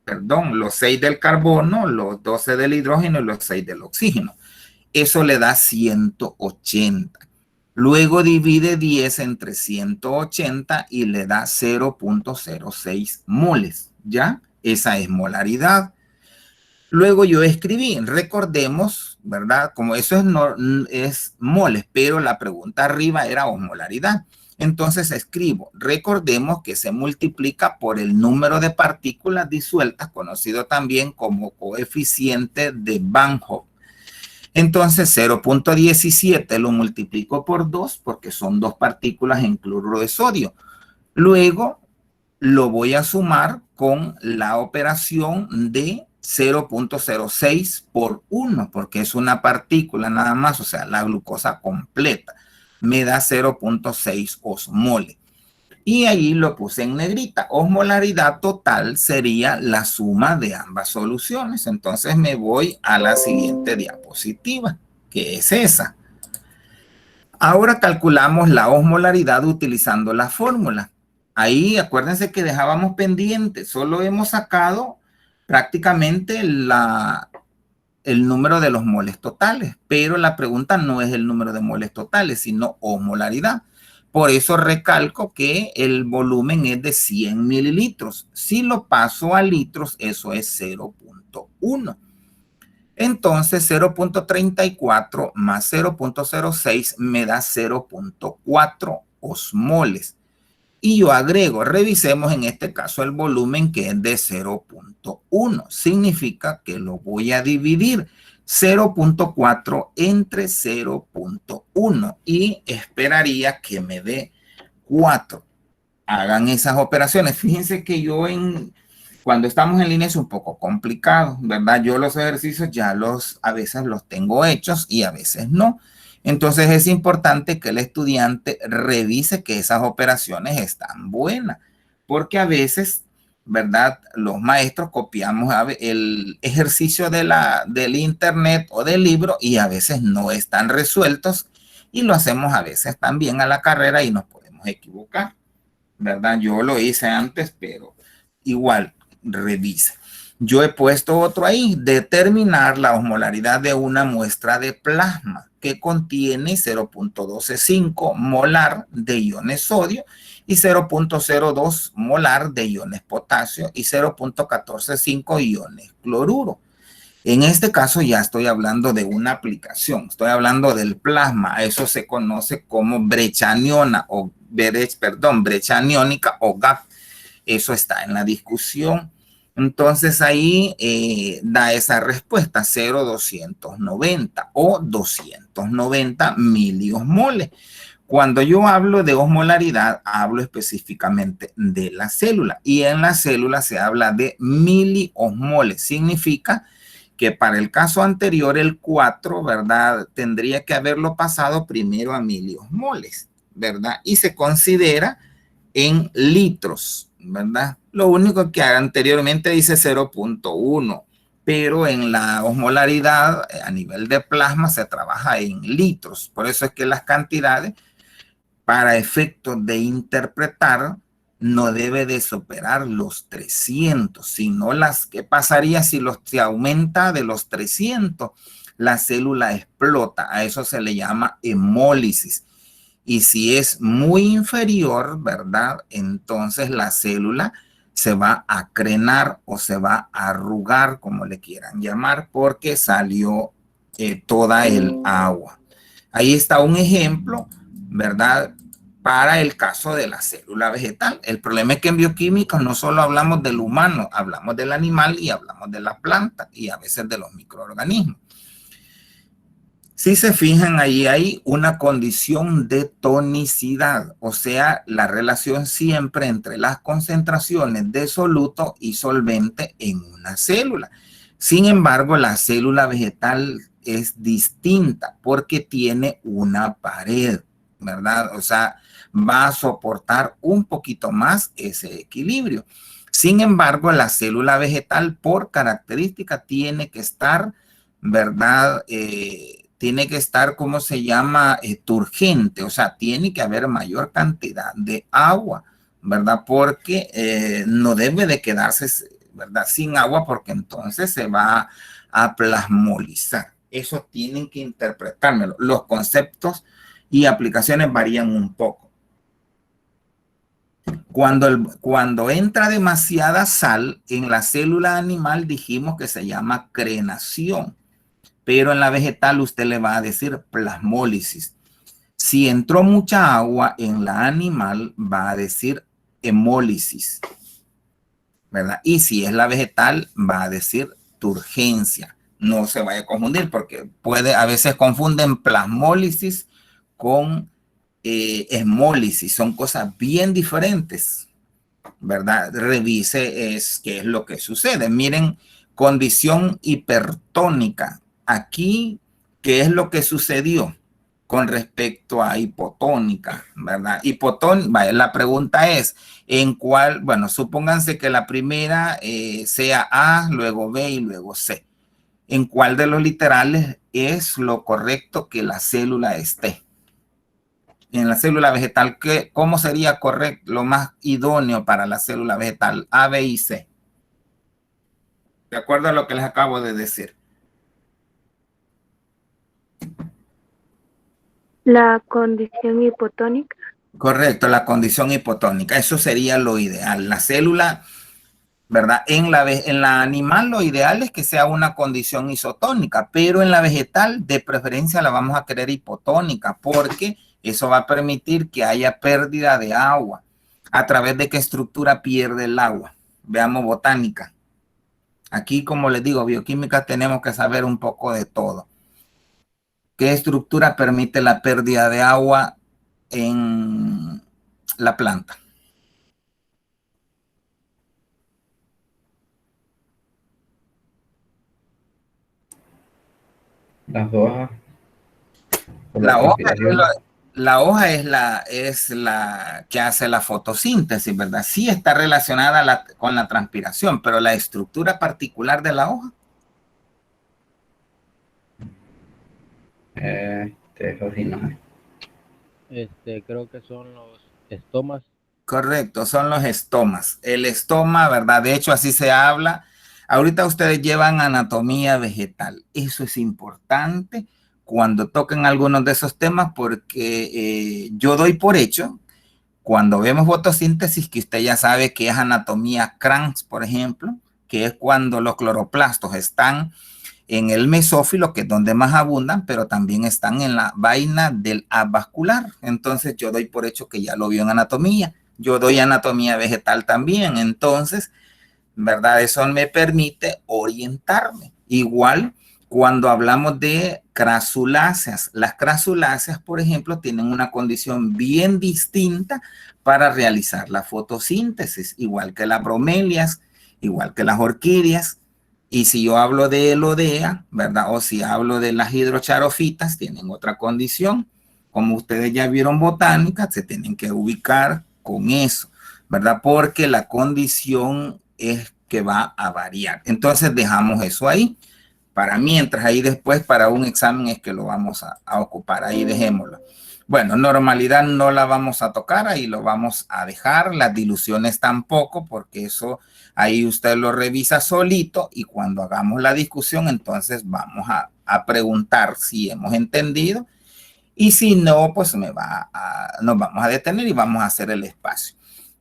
perdón, los 6 del carbono, los 12 del hidrógeno y los 6 del oxígeno. Eso le da 180. Luego divide 10 entre 180 y le da 0.06 moles, ¿ya? Esa es molaridad. Luego yo escribí, recordemos, ¿verdad? Como eso es moles, pero la pregunta arriba era osmolaridad. Entonces escribo, recordemos que se multiplica por el número de partículas disueltas, conocido también como coeficiente de Van Hoff. Entonces 0.17 lo multiplico por 2 porque son 2 partículas en cloruro de sodio. Luego lo voy a sumar con la operación de 0.06 por 1, porque es una partícula nada más, o sea, la glucosa completa me da 0.6 osmoles. Y ahí lo puse en negrita. Osmolaridad total sería la suma de ambas soluciones. Entonces me voy a la siguiente diapositiva, que es esa. Ahora calculamos la osmolaridad utilizando la fórmula. Ahí acuérdense que dejábamos pendiente, solo hemos sacado prácticamente el número de los moles totales, pero la pregunta no es el número de moles totales, sino osmolaridad. Por eso recalco que el volumen es de 100 mililitros. Si lo paso a litros, eso es 0.1. Entonces 0.34 más 0.06 me da 0.4 osmoles. Y yo agrego, revisemos en este caso el volumen que es de 0.1. Significa que lo voy a dividir 0.4 entre 0.1 y esperaría que me dé 4. Hagan esas operaciones. Fíjense que yo cuando estamos en línea es un poco complicado, ¿verdad? Yo los ejercicios ya a veces los tengo hechos y a veces no. Entonces es importante que el estudiante revise que esas operaciones están buenas, porque a veces, ¿verdad? Los maestros copiamos el ejercicio del internet o del libro y a veces no están resueltos y lo hacemos a veces también a la carrera y nos podemos equivocar, ¿verdad? Yo lo hice antes, pero igual revise. Yo he puesto otro ahí, determinar la osmolaridad de una muestra de plasma que contiene 0.125 molar de iones sodio y 0.02 molar de iones potasio y 0.145 iones cloruro. En este caso ya estoy hablando de una aplicación, estoy hablando del plasma, eso se conoce como brecha aniónica o gap, eso está en la discusión. Entonces ahí da esa respuesta, 0.290 o 290 miliosmoles. Cuando yo hablo de osmolaridad, hablo específicamente de la célula. Y en la célula se habla de miliosmoles. Significa que para el caso anterior, el 4, ¿verdad? Tendría que haberlo pasado primero a miliosmoles, ¿verdad? Y se considera en litros, ¿verdad? Lo único que anteriormente dice 0.1, pero en la osmolaridad a nivel de plasma se trabaja en litros. Por eso es que las cantidades para efectos de interpretar no debe de superar los 300, sino ¿qué pasaría si se aumenta de los 300? La célula explota, a eso se le llama hemólisis. Y si es muy inferior, ¿verdad? Entonces la célula se va a crenar o se va a arrugar, como le quieran llamar, porque salió toda el agua. Ahí está un ejemplo, ¿verdad? Para el caso de la célula vegetal. El problema es que en bioquímica no solo hablamos del humano, hablamos del animal y hablamos de la planta y a veces de los microorganismos. Si se fijan, ahí hay una condición de tonicidad, o sea, la relación siempre entre las concentraciones de soluto y solvente en una célula. Sin embargo, la célula vegetal es distinta porque tiene una pared, ¿verdad? O sea, va a soportar un poquito más ese equilibrio. Sin embargo, la célula vegetal por característica tiene que estar, ¿verdad? Tiene que estar, ¿cómo se llama? Turgente, o sea, tiene que haber mayor cantidad de agua, ¿verdad? Porque no debe de quedarse, ¿verdad? Sin agua porque entonces se va a plasmolizar. Eso tienen que interpretármelo. Los conceptos y aplicaciones varían un poco. Cuando entra demasiada sal en la célula animal dijimos que se llama crenación. Pero en la vegetal usted le va a decir plasmólisis. Si entró mucha agua en la animal, va a decir hemólisis, ¿verdad? Y si es la vegetal, va a decir turgencia. No se vaya a confundir porque a veces confunden plasmólisis con hemólisis. Son cosas bien diferentes, ¿verdad? Revise qué es lo que sucede. Miren, Condición hipertónica. Aquí, ¿qué es lo que sucedió con respecto a hipotónica, verdad? Vaya, la pregunta es, ¿en cuál? Bueno, supónganse que la primera sea A, luego B y luego C. ¿En cuál de los literales es lo correcto que la célula esté? En la célula vegetal, ¿cómo sería correcto, lo más idóneo para la célula vegetal? A, B y C. De acuerdo a lo que les acabo de decir. La condición hipotónica. Correcto, la condición hipotónica. Eso sería lo ideal. La célula, ¿verdad? En la animal lo ideal es que sea una condición isotónica, pero en la vegetal de preferencia la vamos a querer hipotónica porque eso va a permitir que haya pérdida de agua. ¿A través de qué estructura pierde el agua? Veamos botánica. Aquí, como les digo, bioquímica tenemos que saber un poco de todo. ¿Qué estructura permite la pérdida de agua en la planta? Las hojas. Por La hoja, transpiración. la hoja es la que hace la fotosíntesis, ¿verdad? Sí está relacionada con la transpiración, pero la estructura particular de la hoja. Eso sí no sé. Creo que son los estomas. Correcto, son los estomas. El estoma, ¿verdad? De hecho, así se habla. Ahorita ustedes llevan anatomía vegetal. Eso es importante cuando toquen algunos de esos temas porque yo doy por hecho, cuando vemos fotosíntesis, que usted ya sabe que es anatomía Kranz, por ejemplo, que es cuando los cloroplastos están en el mesófilo, que es donde más abundan, pero también están en la vaina del avascular. Entonces yo doy por hecho que ya lo vio en anatomía. Yo doy anatomía vegetal también. Entonces, ¿verdad? Eso me permite orientarme. Igual cuando hablamos de crasuláceas. Las crasuláceas, por ejemplo, tienen una condición bien distinta para realizar la fotosíntesis, igual que las bromelias, igual que las orquídeas. Y si yo hablo de elodea, ¿verdad? O si hablo de las hidrocharofitas, tienen otra condición. Como ustedes ya vieron botánica, se tienen que ubicar con eso, ¿verdad? Porque la condición es que va a variar. Entonces dejamos eso ahí. Para mientras, ahí después para un examen es que lo vamos a ocupar. Ahí dejémoslo. Bueno, normalidad no la vamos a tocar, ahí lo vamos a dejar. Las diluciones tampoco, porque eso ahí usted lo revisa solito y cuando hagamos la discusión, entonces vamos a preguntar si hemos entendido. Y si no, pues nos vamos a detener y vamos a hacer el espacio.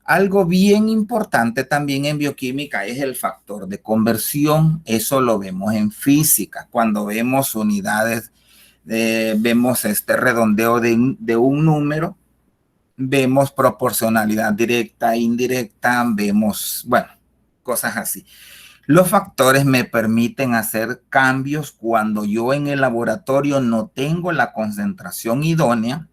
Algo bien importante también en bioquímica es el factor de conversión. Eso lo vemos en física. Cuando vemos unidades, vemos este redondeo de un número, vemos proporcionalidad directa, indirecta, vemos, bueno, cosas así. Los factores me permiten hacer cambios cuando yo en el laboratorio no tengo la concentración idónea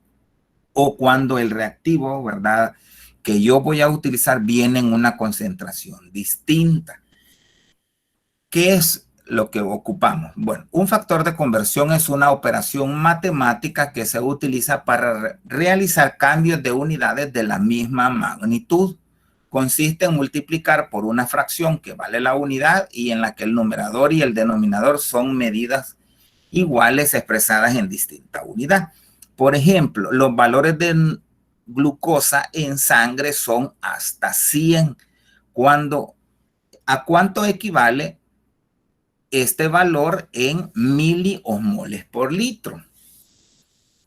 o cuando el reactivo, ¿verdad?, que yo voy a utilizar viene en una concentración distinta. ¿Qué es lo que ocupamos? Bueno, un factor de conversión es una operación matemática que se utiliza para realizar cambios de unidades de la misma magnitud. Consiste en multiplicar por una fracción que vale la unidad y en la que el numerador y el denominador son medidas iguales expresadas en distinta unidad. Por ejemplo, los valores de glucosa en sangre son hasta 100. ¿A cuánto equivale este valor en miliosmoles por litro?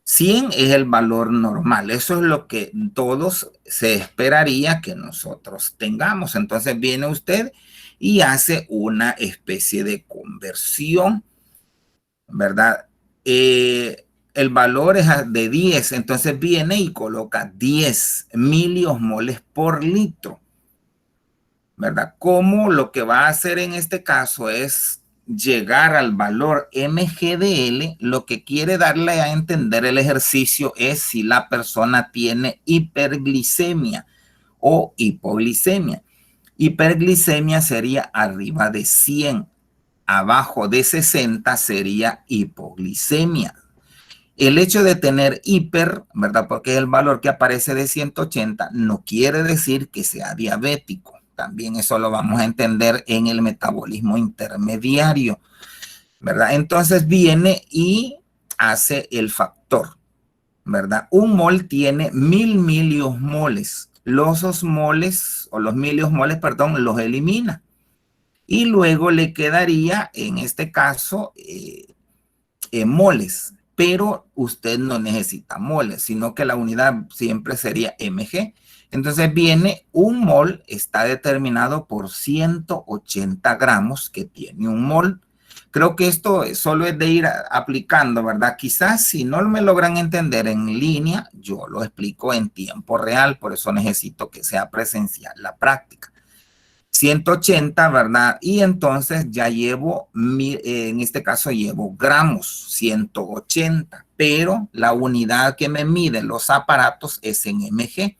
100 es el valor normal. Eso es lo que todos se esperaría que nosotros tengamos. Entonces viene usted y hace una especie de conversión, ¿verdad? El valor es de 10, entonces viene y coloca 10 miliosmoles por litro, ¿verdad? Como lo que va a hacer en este caso es llegar al valor mg/dl, lo que quiere darle a entender el ejercicio es si la persona tiene hiperglicemia o hipoglicemia. Hiperglicemia sería arriba de 100. abajo de 60 sería hipoglicemia. El hecho de tener hiper, ¿verdad? Porque es el valor que aparece de 180, no quiere decir que sea diabético. También eso lo vamos a entender en el metabolismo intermediario, ¿verdad? Entonces viene y hace el factor, ¿verdad? Un mol tiene 1000 miliosmoles. Los osmoles, o los miliosmoles, perdón, los elimina. Y luego le quedaría, en este caso, moles. Pero usted no necesita moles, sino que la unidad siempre sería mg. Entonces viene un mol, está determinado por 180 gramos que tiene un mol. Creo que esto solo es de ir aplicando, ¿verdad? Quizás si no me logran entender en línea, yo lo explico en tiempo real, por eso necesito que sea presencial la práctica. 180, ¿verdad? Y entonces ya llevo, en este caso llevo gramos, 180, pero la unidad que me miden los aparatos es en mg,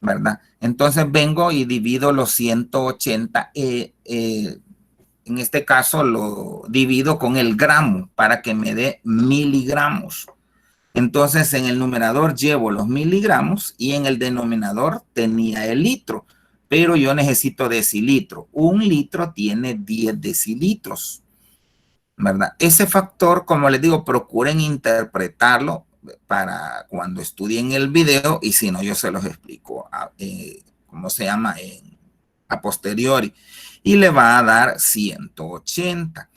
¿verdad? Entonces vengo y divido los 180, en este caso lo divido con el gramo para que me dé miligramos. Entonces en el numerador llevo los miligramos y en el denominador tenía el litro. Pero yo necesito decilitro. Un litro tiene 10 decilitros, ¿verdad? Ese factor, como les digo, procuren interpretarlo para cuando estudien el video y si no, yo se los explico, ¿cómo se llama? A posteriori. Y le va a dar 180.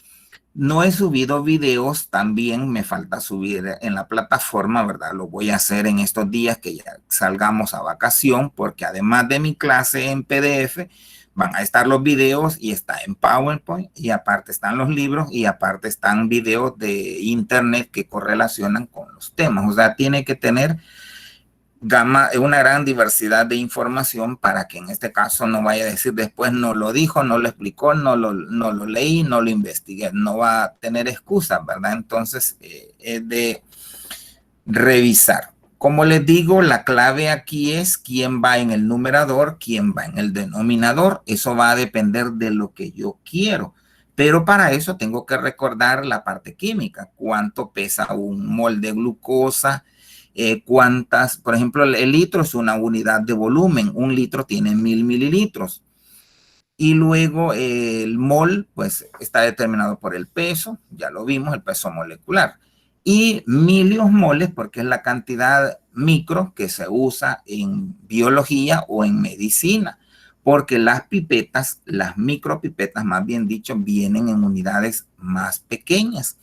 No he subido videos, también me falta subir en la plataforma, ¿verdad? Lo voy a hacer en estos días que ya salgamos a vacación, porque además de mi clase en PDF, van a estar los videos y está en PowerPoint, y aparte están los libros, y aparte están videos de internet que correlacionan con los temas. O sea, tiene que tener una gran diversidad de información para que en este caso no vaya a decir después no lo dijo, no lo explicó, no lo leí, no lo investigué, no va a tener excusas, ¿verdad? Entonces es de revisar. Como les digo, la clave aquí es quién va en el numerador, quién va en el denominador. Eso va a depender de lo que yo quiero. Pero para eso tengo que recordar la parte química. ¿Cuánto pesa un mol de glucosa? Cuántas, por ejemplo, el litro es una unidad de volumen. Un litro tiene 1000 mililitros. Y luego el mol, pues, está determinado por el peso. Ya lo vimos, el peso molecular. Y miliosmoles, porque es la cantidad micro que se usa en biología o en medicina. Porque las pipetas, las micropipetas, más bien dicho, vienen en unidades más pequeñas,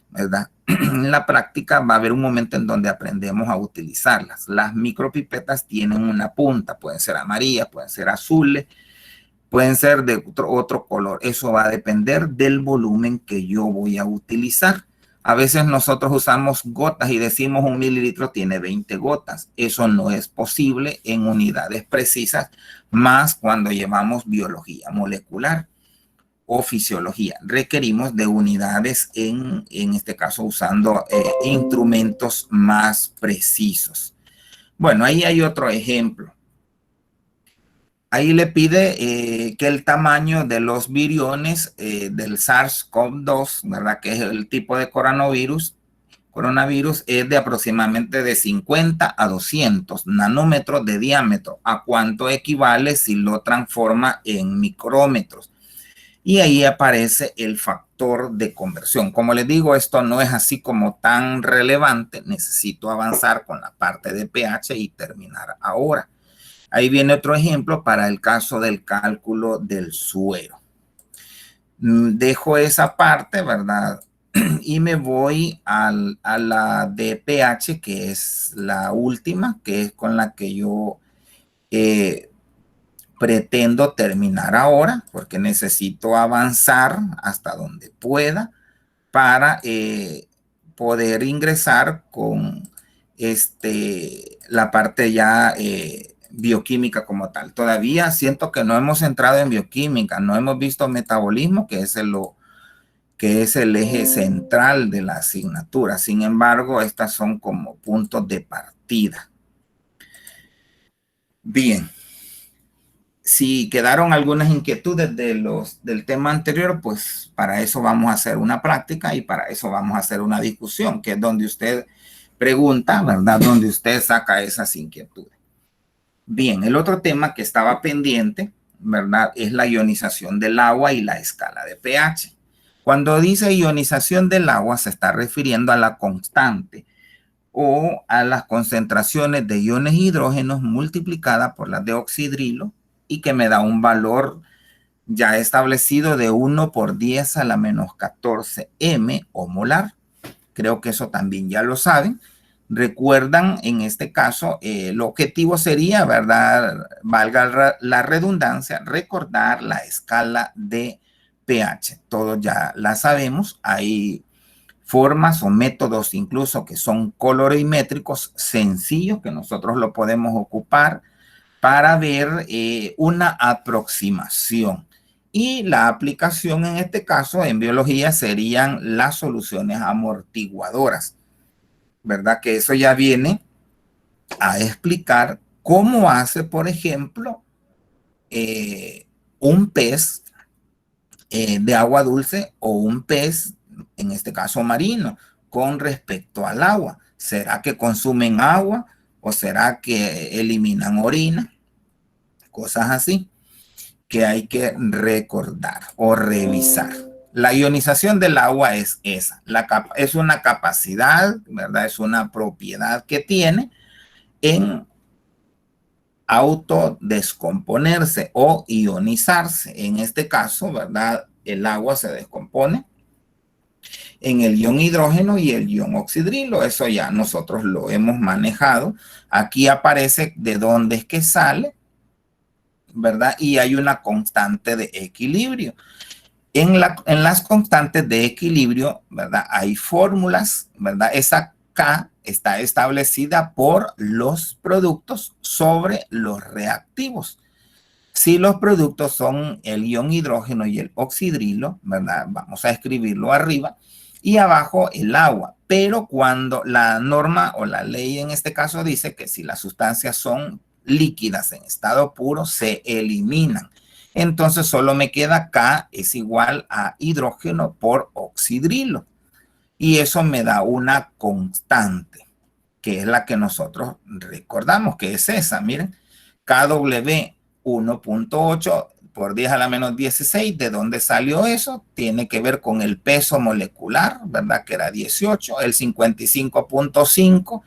¿verdad? En la práctica va a haber un momento en donde aprendemos a utilizarlas. Las micropipetas tienen una punta, pueden ser amarillas, pueden ser azules, pueden ser de otro color. Eso va a depender del volumen que yo voy a utilizar. A veces nosotros usamos gotas y decimos 1 mililitro tiene 20 gotas. Eso no es posible en unidades precisas, más cuando llevamos biología molecular o fisiología. Requerimos de unidades en este caso usando instrumentos más precisos. Bueno, ahí hay otro ejemplo. Ahí le pide que el tamaño de los viriones del SARS-CoV-2, ¿verdad? Que es el tipo de coronavirus, es de aproximadamente de 50 a 200 nanómetros de diámetro. ¿A cuánto equivale si lo transforma en micrómetros? Y ahí aparece el factor de conversión. Como les digo, esto no es así como tan relevante. Necesito avanzar con la parte de pH y terminar ahora. Ahí viene otro ejemplo para el caso del cálculo del suero. Dejo esa parte, ¿verdad? Y me voy a la de pH, que es la última, que es con la que yo pretendo terminar ahora, porque necesito avanzar hasta donde pueda para poder ingresar con la parte ya bioquímica como tal. Todavía siento que no hemos entrado en bioquímica, no hemos visto metabolismo, que es el eje central de la asignatura. Sin embargo, estas son como puntos de partida. Bien. Si quedaron algunas inquietudes del tema anterior, pues para eso vamos a hacer una práctica y para eso vamos a hacer una discusión, que es donde usted pregunta, ¿verdad? Donde usted saca esas inquietudes. Bien, el otro tema que estaba pendiente, ¿verdad? Es la ionización del agua y la escala de pH. Cuando dice ionización del agua, se está refiriendo a la constante o a las concentraciones de iones hidrógenos multiplicadas por las de oxidrilo y que me da un valor ya establecido de 1 por 10 a la menos 14 m o molar. Creo que eso también ya lo saben. Recuerdan, en este caso, el objetivo sería, ¿verdad? Valga la redundancia, recordar la escala de pH. Todos ya la sabemos. Hay formas o métodos incluso que son colorimétricos sencillos que nosotros lo podemos ocupar para ver una aproximación. Y la aplicación en este caso en biología serían las soluciones amortiguadoras, ¿verdad? Que eso ya viene a explicar cómo hace, por ejemplo, un pez de agua dulce o un pez, en este caso marino, con respecto al agua. ¿Será que consumen agua o será que eliminan orina? Cosas así que hay que recordar o revisar. La ionización del agua es esa, es una capacidad, ¿verdad? Es una propiedad que tiene en autodescomponerse o ionizarse. En este caso, ¿verdad? El agua se descompone en el ion hidrógeno y el ion oxidrilo. Eso ya nosotros lo hemos manejado. Aquí aparece de dónde es que sale, ¿verdad? Y hay una constante de equilibrio. En las constantes de equilibrio, ¿verdad? Hay fórmulas, ¿verdad? Esa K está establecida por los productos sobre los reactivos. Si los productos son el ion hidrógeno y el oxidrilo, ¿verdad? Vamos a escribirlo arriba y abajo el agua. Pero cuando la norma o la ley en este caso dice que si las sustancias son líquidas en estado puro, se eliminan. Entonces solo me queda K es igual a hidrógeno por oxidrilo. Y eso me da una constante, que es la que nosotros recordamos, que es esa. Miren, KW 1.8 por 10 a la menos 16. ¿De dónde salió eso? Tiene que ver con el peso molecular, ¿verdad? Que era 18, el 55.5.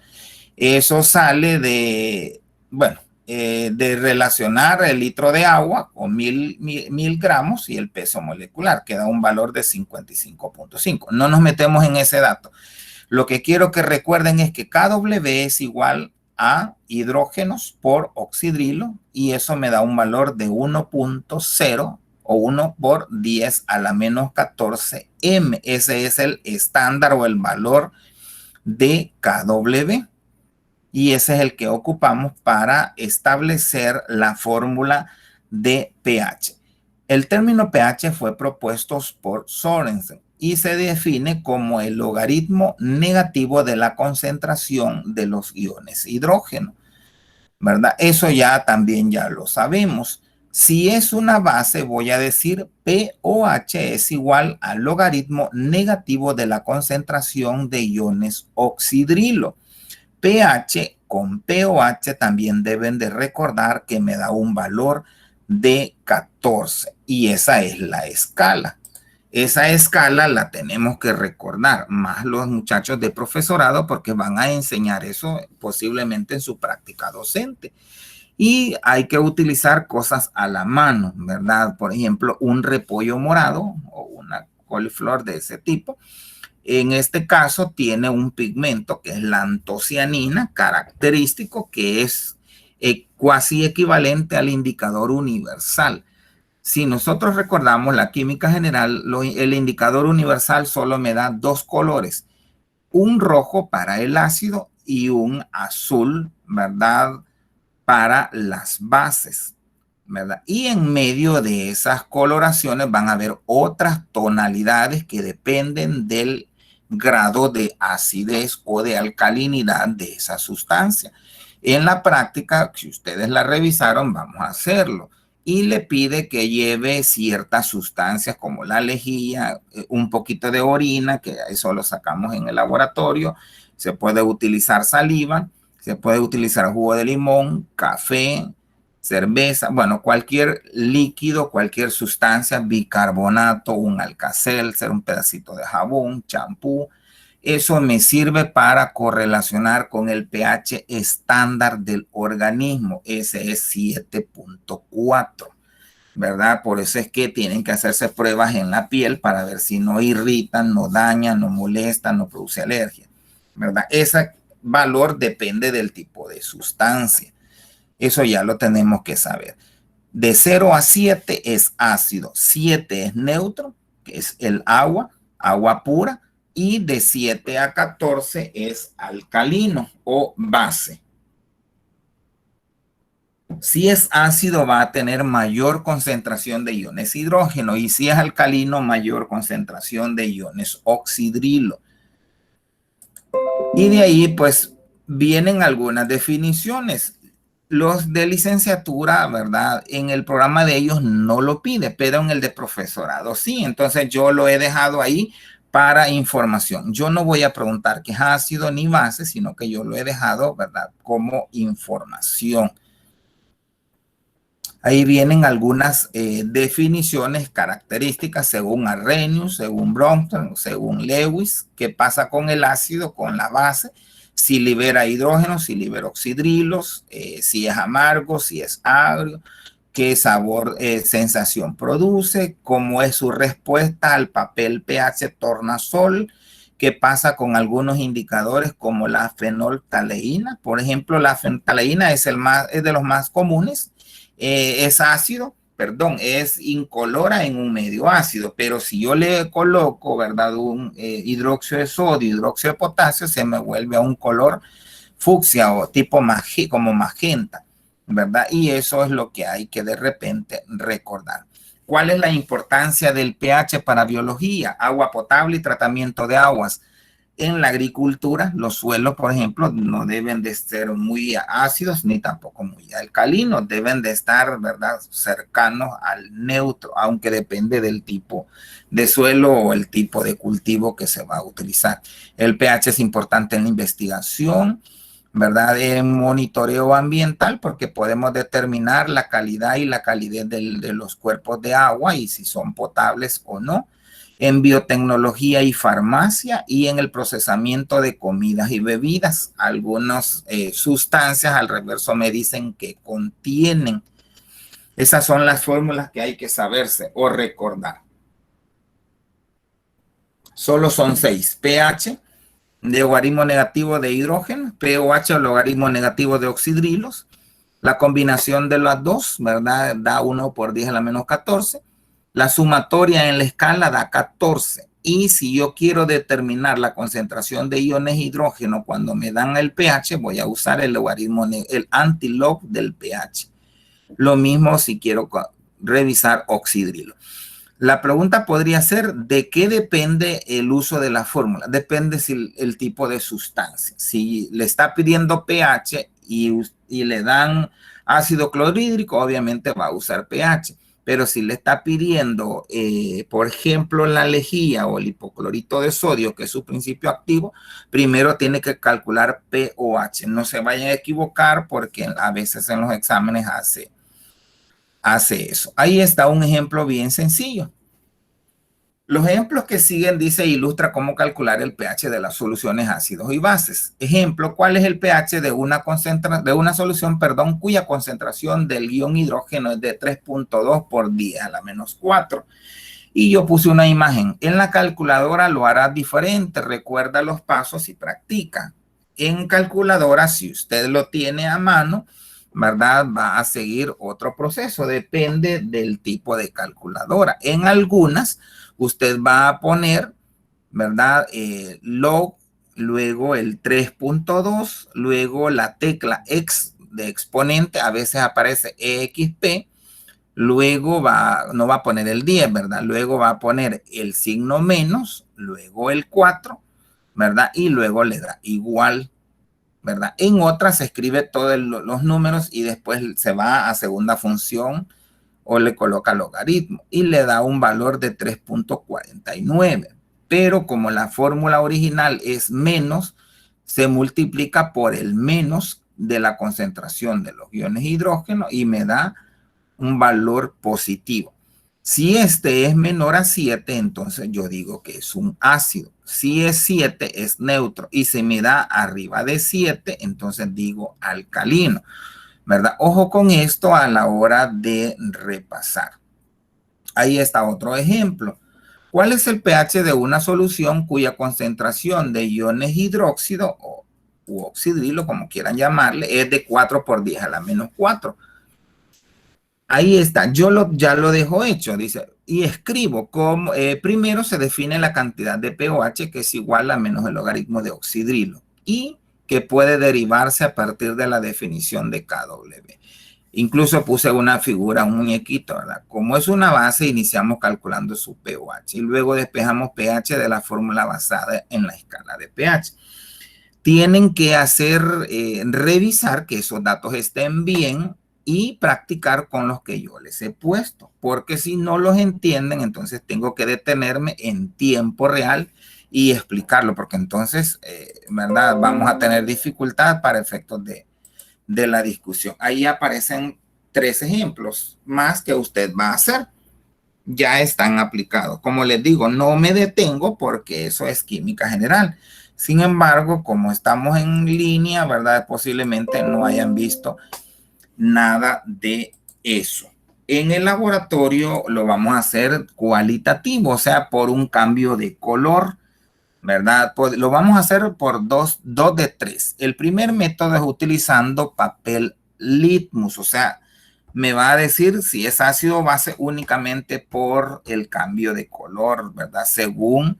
Eso sale de, bueno, de relacionar el litro de agua con mil gramos y el peso molecular, que da un valor de 55.5. No nos metemos en ese dato. Lo que quiero que recuerden es que KW es igual a hidrógenos por oxidrilo y eso me da un valor de 1.0 o 1 por 10 a la menos 14 m. Ese es el estándar o el valor de KW. Y ese es el que ocupamos para establecer la fórmula de pH. El término pH fue propuesto por Sorensen y se define como el logaritmo negativo de la concentración de los iones hidrógeno, ¿verdad? Eso ya también ya lo sabemos. Si es una base, voy a decir pOH es igual al logaritmo negativo de la concentración de iones oxidrilo. pH con pOH también deben de recordar que me da un valor de 14 y esa es la escala. Esa escala la tenemos que recordar, más los muchachos de profesorado porque van a enseñar eso posiblemente en su práctica docente. Y hay que utilizar cosas a la mano, ¿verdad? Por ejemplo, un repollo morado o una coliflor de ese tipo. En este caso tiene un pigmento que es la antocianina, característico, que es cuasi equivalente al indicador universal. Si nosotros recordamos la química general, el indicador universal solo me da dos colores, un rojo para el ácido y un azul, ¿verdad? Para las bases, ¿verdad? Y en medio de esas coloraciones van a haber otras tonalidades que dependen del grado de acidez o de alcalinidad de esa sustancia. En la práctica, si ustedes la revisaron, vamos a hacerlo. y le pide que lleve ciertas sustancias como la lejía, un poquito de orina, que eso lo sacamos en el laboratorio, se puede utilizar saliva, se puede utilizar jugo de limón, café, cerveza, bueno, cualquier líquido, cualquier sustancia, bicarbonato, un Alka-Seltzer, un pedacito de jabón, champú. Eso me sirve para correlacionar con el pH estándar del organismo. Ese es 7.4, ¿verdad? Por eso es que tienen que hacerse pruebas en la piel para ver si no irritan, no dañan, no molestan, no produce alergia, ¿verdad? Ese valor depende del tipo de sustancia. Eso ya lo tenemos que saber. De 0 a 7 es ácido, 7 es neutro, que es el agua pura, y de 7 a 14 es alcalino o base. Si es ácido va a tener mayor concentración de iones hidrógeno y si es alcalino mayor concentración de iones oxidrilo. Y de ahí pues vienen algunas definiciones. Los de licenciatura, ¿verdad? En el programa de ellos no lo pide, pero en el de profesorado sí. Entonces yo lo he dejado ahí para información. Yo no voy a preguntar qué es ácido ni base, sino que yo lo he dejado, ¿verdad? Como información. Ahí vienen algunas definiciones, características según Arrhenius, según Brompton, según Lewis, qué pasa con el ácido, con la base, si libera hidrógeno, si libera oxidrilos, si es amargo, si es agrio, qué sabor, sensación produce, cómo es su respuesta al papel pH tornasol, qué pasa con algunos indicadores como la fenolftaleína. Por ejemplo, la fenolftaleína es de los más comunes. Es ácido, perdón, es incolora en un medio ácido, pero si yo le coloco, ¿verdad? Un hidróxido de sodio, hidróxido de potasio, se me vuelve a un color fucsia o tipo como magenta, ¿verdad? Y eso es lo que hay que de repente recordar. ¿Cuál es la importancia del pH para biología? Agua potable y tratamiento de aguas. En la agricultura, los suelos, por ejemplo, no deben de ser muy ácidos ni tampoco muy alcalinos. Deben de estar, ¿verdad?, cercanos al neutro, aunque depende del tipo de suelo o el tipo de cultivo que se va a utilizar. El pH es importante en la investigación, ¿verdad?, en monitoreo ambiental, porque podemos determinar la calidad y la calidez de los cuerpos de agua y si son potables o no. En biotecnología y farmacia y en el procesamiento de comidas y bebidas. Algunas sustancias al reverso me dicen que contienen. Esas son las fórmulas que hay que saberse o recordar. Solo son 6. pH de logaritmo negativo de hidrógeno, pOH o logaritmo negativo de oxidrilos. La combinación de las dos, ¿verdad?, da 1 por 10 a la menos 14. La sumatoria en la escala da 14. Y si yo quiero determinar la concentración de iones hidrógeno cuando me dan el pH, voy a usar el logaritmo, el antilog del pH. Lo mismo si quiero revisar oxidrilo. La pregunta podría ser, ¿de qué depende el uso de la fórmula? Depende si el tipo de sustancia. Si le está pidiendo pH y le dan ácido clorhídrico, obviamente va a usar pH. Pero si le está pidiendo, por ejemplo, la lejía o el hipoclorito de sodio, que es su principio activo, primero tiene que calcular pOH. No se vayan a equivocar porque a veces en los exámenes hace eso. Ahí está un ejemplo bien sencillo. Los ejemplos que siguen dice ilustra cómo calcular el pH de las soluciones ácidos y bases. Ejemplo, ¿cuál es el pH de una solución, cuya concentración del ion hidrógeno es de 3.2 por 10 a la menos 4? Y yo puse una imagen. En la calculadora lo hará diferente. Recuerda los pasos y practica. En calculadora, si usted lo tiene a mano, ¿verdad?, va a seguir otro proceso. Depende del tipo de calculadora. En algunas, usted va a poner, ¿verdad?, log, luego el 3.2, luego la tecla X de exponente, a veces aparece EXP, luego no va a poner el 10, ¿verdad? Luego va a poner el signo menos, luego el 4, ¿verdad? Y luego le da igual, ¿verdad? En otras se escribe todos los números y después se va a segunda función o le coloca logaritmo y le da un valor de 3.49. Pero como la fórmula original es menos, se multiplica por el menos de la concentración de los iones hidrógeno y me da un valor positivo. Si este es menor a 7, entonces yo digo que es un ácido. Si es 7, es neutro. Y si me da arriba de 7, entonces digo alcalino, ¿verdad? Ojo con esto a la hora de repasar. Ahí está otro ejemplo. ¿Cuál es el pH de una solución cuya concentración de iones hidróxido u oxidrilo, como quieran llamarle, es de 4 por 10 a la menos 4? Ahí está, ya lo dejo hecho, dice, y escribo como, primero se define la cantidad de pOH que es igual a menos el logaritmo de oxidrilo y que puede derivarse a partir de la definición de KW. Incluso puse una figura, un muñequito, ¿verdad? Como es una base, iniciamos calculando su pOH y luego despejamos pH de la fórmula basada en la escala de pH. Tienen que revisar que esos datos estén bien y practicar con los que yo les he puesto, porque si no los entienden, entonces tengo que detenerme en tiempo real y explicarlo, porque entonces, ¿verdad? Vamos a tener dificultad para efectos de la discusión. Ahí aparecen 3 ejemplos más que usted va a hacer. Ya están aplicados. Como les digo, no me detengo porque eso es química general. Sin embargo, como estamos en línea, ¿verdad? Posiblemente no hayan visto nada de eso. En el laboratorio lo vamos a hacer cualitativo, o sea, por un cambio de color, ¿verdad? Pues lo vamos a hacer por dos de 3. El primer método es utilizando papel litmus, o sea, me va a decir si es ácido o base únicamente por el cambio de color, ¿verdad? Según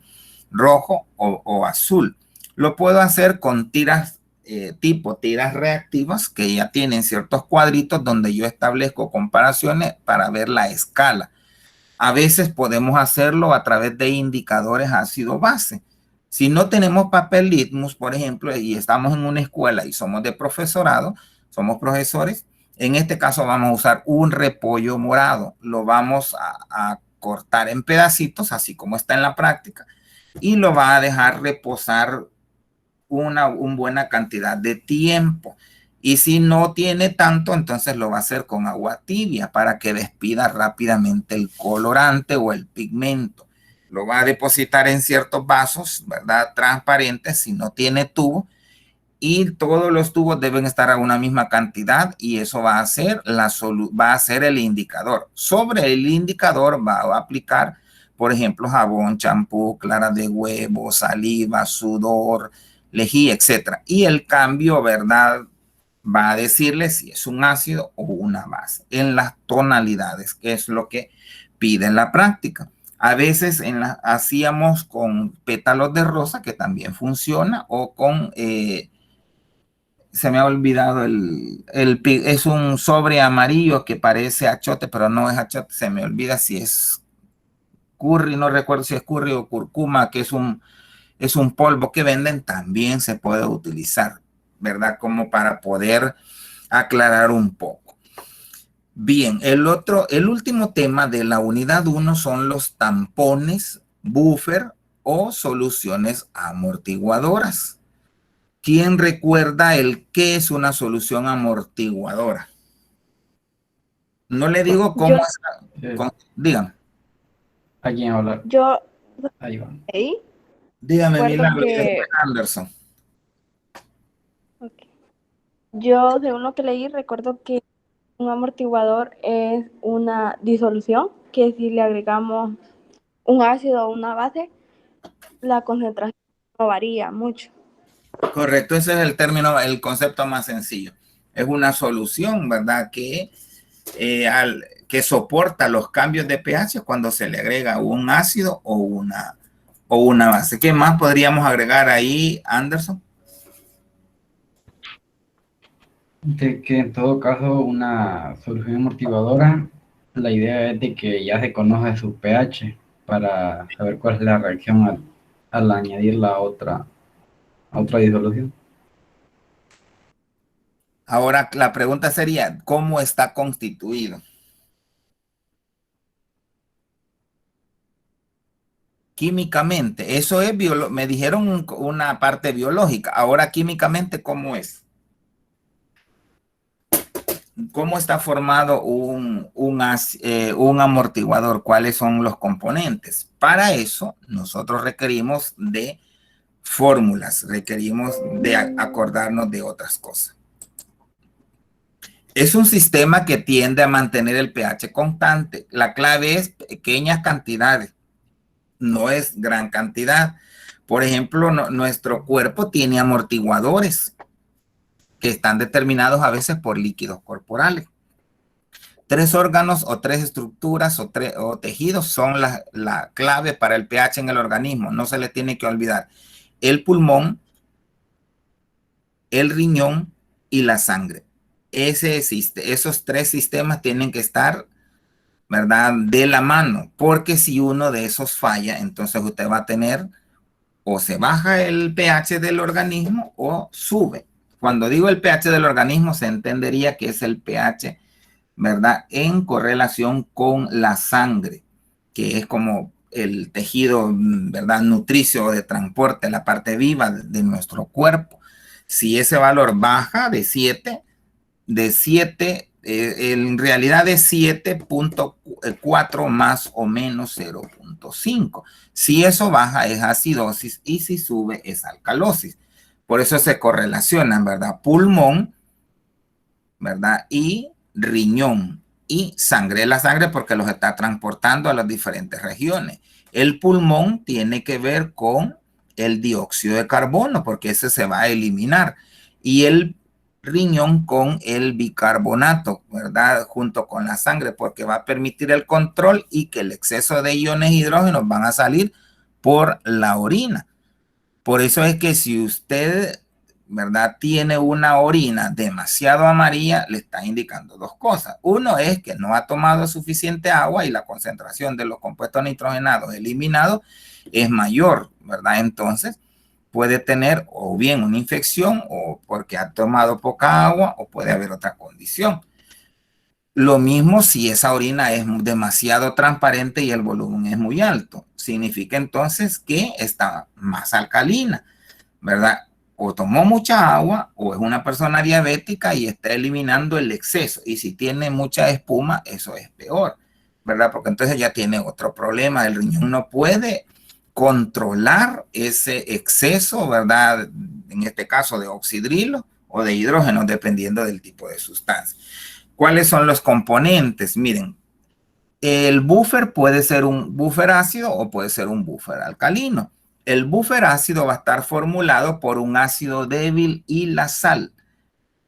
rojo o azul. Lo puedo hacer con tiras tipo tiras reactivas que ya tienen ciertos cuadritos donde yo establezco comparaciones para ver la escala. A veces podemos hacerlo a través de indicadores ácido-base. Si no tenemos papel litmus, por ejemplo, y estamos en una escuela y somos de profesorado, somos profesores, en este caso vamos a usar un repollo morado. Lo vamos a cortar en pedacitos, así como está en la práctica, y lo va a dejar reposar una buena cantidad de tiempo. Y si no tiene tanto, entonces lo va a hacer con agua tibia para que despida rápidamente el colorante o el pigmento. Lo va a depositar en ciertos vasos, ¿verdad? Transparentes, si no tiene tubo. Y todos los tubos deben estar a una misma cantidad y eso va a ser, el indicador. Sobre el indicador va a aplicar, por ejemplo, jabón, champú, clara de huevo, saliva, sudor, lejía, etc. Y el cambio, ¿verdad? Va a decirle si es un ácido o una base en las tonalidades, que es lo que pide la práctica. A veces hacíamos con pétalos de rosa, que también funciona, o con, se me ha olvidado, es un sobre amarillo que parece achote, pero no es achote, se me olvida si es curry, no recuerdo si es curry o curcuma, que es un polvo que venden, también se puede utilizar, ¿verdad? Como para poder aclarar un poco. Bien, el último tema de la unidad 1 son los tampones, buffer o soluciones amortiguadoras. ¿Quién recuerda qué es una solución amortiguadora? No le digo cómo es. Dígame. ¿A quién hablar? Yo, Ahí va. ¿ahí? Dígame, Recuerdo Milagro, que- Anderson. Ok. Yo, según lo que leí, recuerdo que un amortiguador es una disolución que si le agregamos un ácido o una base, la concentración no varía mucho. Correcto, ese es el término, el concepto más sencillo. Es una solución, ¿verdad? Que soporta los cambios de pH cuando se le agrega un ácido o una base. ¿Qué más podríamos agregar ahí, Anderson? De que en todo caso una solución amortiguadora, la idea es de que ya se conoce su pH para saber cuál es la reacción al añadirla a otra disolución. Ahora la pregunta sería, ¿cómo está constituido? Químicamente, eso es, me dijeron una parte biológica. Ahora, químicamente, ¿cómo es? ¿Cómo está formado un amortiguador? ¿Cuáles son los componentes? Para eso, nosotros requerimos de fórmulas, requerimos de acordarnos de otras cosas. Es un sistema que tiende a mantener el pH constante. La clave es pequeñas cantidades, no es gran cantidad. Por ejemplo, nuestro cuerpo tiene amortiguadores que están determinados a veces por líquidos corporales. 3 órganos o 3 estructuras o tejidos son la clave para el pH en el organismo. No se le tiene que olvidar. El pulmón, el riñón y la sangre. Esos 3 sistemas tienen que estar, ¿verdad?, de la mano, porque si uno de esos falla, entonces usted va a tener o se baja el pH del organismo o sube. Cuando digo el pH del organismo, se entendería que es el pH, ¿verdad?, en correlación con la sangre, que es como el tejido, ¿verdad?, nutricio de transporte, la parte viva de nuestro cuerpo. Si ese valor baja de 7, en realidad es 7.4 más o menos 0.5. Si eso baja es acidosis y si sube es alcalosis. Por eso se correlacionan, ¿verdad? Pulmón, ¿verdad? Y riñón y sangre. La sangre porque los está transportando a las diferentes regiones. El pulmón tiene que ver con el dióxido de carbono porque ese se va a eliminar. Y el riñón con el bicarbonato, ¿verdad? Junto con la sangre, porque va a permitir el control y que el exceso de iones hidrógenos van a salir por la orina. Por eso es que si usted, ¿verdad?, tiene una orina demasiado amarilla, le está indicando 2 cosas. Uno es que no ha tomado suficiente agua y la concentración de los compuestos nitrogenados eliminados es mayor, ¿verdad? Entonces, puede tener o bien una infección o porque ha tomado poca agua o puede haber otra condición. Lo mismo si esa orina es demasiado transparente y el volumen es muy alto. Significa entonces que está más alcalina, ¿verdad? O tomó mucha agua o es una persona diabética y está eliminando el exceso. Y si tiene mucha espuma, eso es peor, ¿verdad? Porque entonces ya tiene otro problema. El riñón no puede controlar ese exceso, ¿verdad? En este caso de oxidrilo o de hidrógeno, dependiendo del tipo de sustancia. ¿Cuáles son los componentes? Miren, el buffer puede ser un buffer ácido o puede ser un buffer alcalino. El buffer ácido va a estar formulado por un ácido débil y la sal.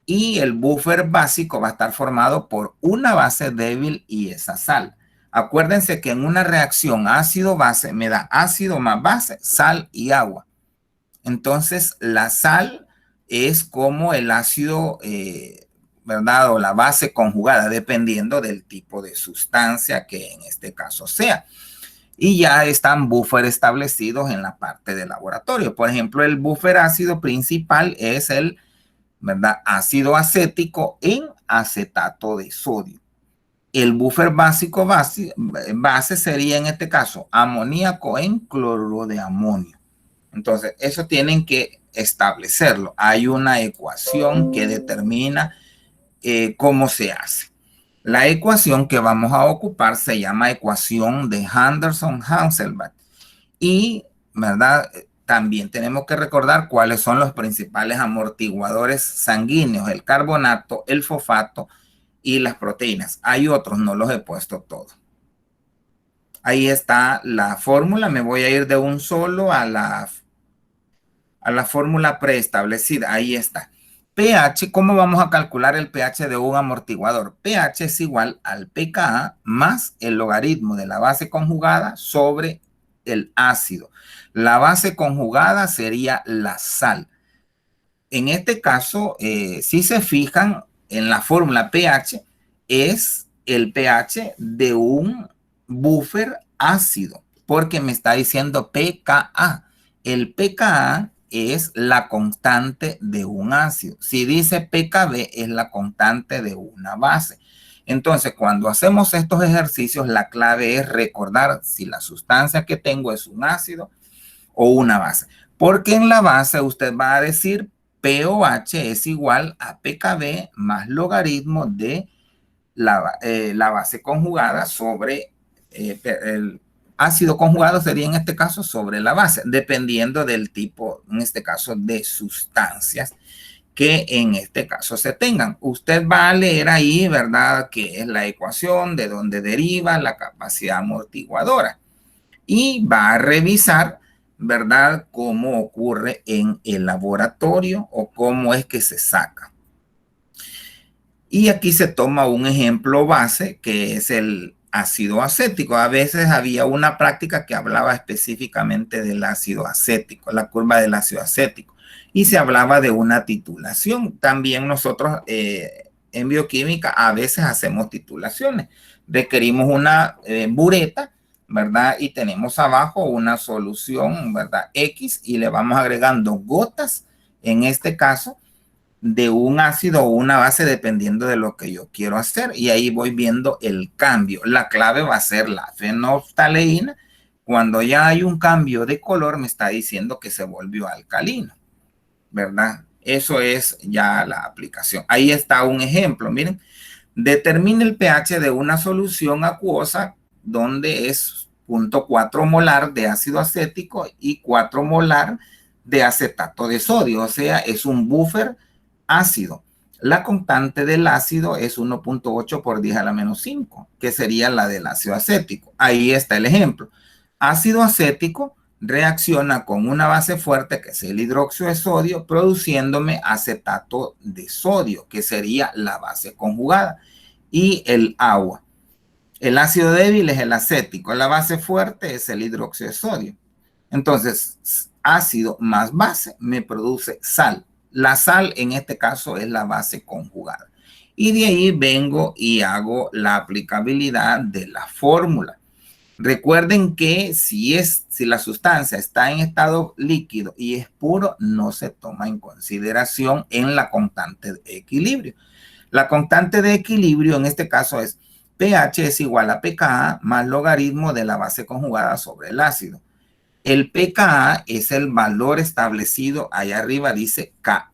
Y el buffer básico va a estar formado por una base débil y esa sal. Acuérdense que en una reacción ácido-base me da ácido más base, sal y agua. Entonces, la sal es como el ácido, ¿verdad? O la base conjugada, dependiendo del tipo de sustancia que en este caso sea. Y ya están buffer establecidos en la parte del laboratorio. Por ejemplo, el buffer ácido principal es el, ¿verdad?, ácido acético en acetato de sodio. El buffer básico base sería en este caso amoníaco en cloruro de amonio. Entonces, eso tienen que establecerlo. Hay una ecuación que determina cómo se hace. La ecuación que vamos a ocupar se llama ecuación de Henderson-Hasselbalch. Y, ¿verdad?, también tenemos que recordar cuáles son los principales amortiguadores sanguíneos, el carbonato, el fosfato y las proteínas. Hay otros, no los he puesto todos. Ahí está la fórmula. Me voy a ir de un solo a la fórmula preestablecida. Ahí está. pH, ¿cómo vamos a calcular el pH de un amortiguador? pH es igual al pKa más el logaritmo de la base conjugada sobre el ácido. La base conjugada sería la sal. En este caso, si se fijan en la fórmula pH, es el pH de un buffer ácido, porque me está diciendo pKa. El pKa es la constante de un ácido. Si dice pKb, es la constante de una base. Entonces, cuando hacemos estos ejercicios, la clave es recordar si la sustancia que tengo es un ácido o una base. Porque en la base usted va a decir pOH es igual a pKb más logaritmo de la base conjugada sobre el ácido conjugado sería en este caso sobre la base, dependiendo del tipo, en este caso, de sustancias que en este caso se tengan. Usted va a leer ahí, ¿verdad?, que es la ecuación de donde deriva la capacidad amortiguadora y va a revisar, ¿verdad?, cómo ocurre en el laboratorio o cómo es que se saca. Y aquí se toma un ejemplo base que es el ácido acético. A veces había una práctica que hablaba específicamente del ácido acético, la curva del ácido acético, y se hablaba de una titulación. También nosotros en bioquímica a veces hacemos titulaciones. Requerimos una bureta, ¿verdad? Y tenemos abajo una solución, ¿verdad?, X, y le vamos agregando gotas, en este caso, de un ácido o una base dependiendo de lo que yo quiero hacer, y ahí voy viendo el cambio. La clave va a ser la fenolftaleína. Cuando ya hay un cambio de color me está diciendo que se volvió alcalino, ¿verdad? Eso es ya la aplicación. Ahí está un ejemplo, miren. Determine el pH de una solución acuosa donde es 0.4 molar de ácido acético y 4 molar de acetato de sodio, o sea, es un buffer ácido. La constante del ácido es 1.8 por 10 a la menos 5, que sería la del ácido acético. Ahí está el ejemplo. Ácido acético reacciona con una base fuerte, que es el hidróxido de sodio, produciéndome acetato de sodio, que sería la base conjugada, y el agua. El ácido débil es el acético, la base fuerte es el hidróxido de sodio. Entonces, ácido más base me produce sal. La sal en este caso es la base conjugada. Y de ahí vengo y hago la aplicabilidad de la fórmula. Recuerden que si la sustancia está en estado líquido y es puro, no se toma en consideración en la constante de equilibrio. La constante de equilibrio en este caso es pH es igual a pKa más logaritmo de la base conjugada sobre el ácido. El pKa es el valor establecido, allá arriba dice Ka.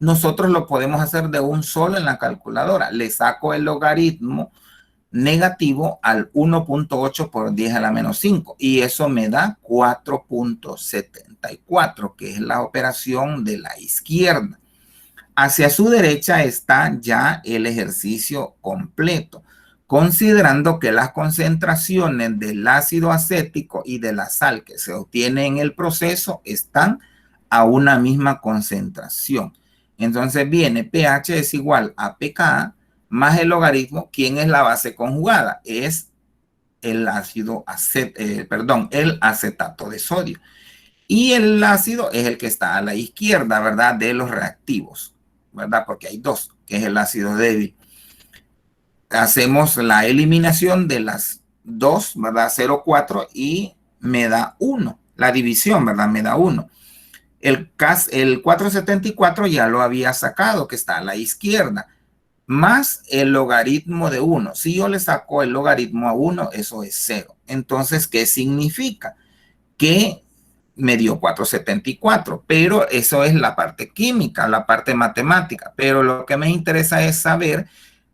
Nosotros lo podemos hacer de un solo en la calculadora. Le saco el logaritmo negativo al 1.8 por 10 a la menos 5 y eso me da 4.74, que es la operación de la izquierda. Hacia su derecha está ya el ejercicio completo, considerando que las concentraciones del ácido acético y de la sal que se obtiene en el proceso están a una misma concentración. Entonces viene pH es igual a pKa más el logaritmo. ¿Quién es la base conjugada? Es el el acetato de sodio. Y el ácido es el que está a la izquierda, ¿verdad?, de los reactivos, ¿verdad? Porque hay dos, que es el ácido débil. Hacemos la eliminación de las dos, ¿verdad? 0,4 y me da 1. La división, ¿verdad? Me da 1. El 474 ya lo había sacado, que está a la izquierda, más el logaritmo de 1. Si yo le saco el logaritmo a 1, eso es 0. Entonces, ¿qué significa? Que me dio 474, pero eso es la parte química, la parte matemática. Pero lo que me interesa es saber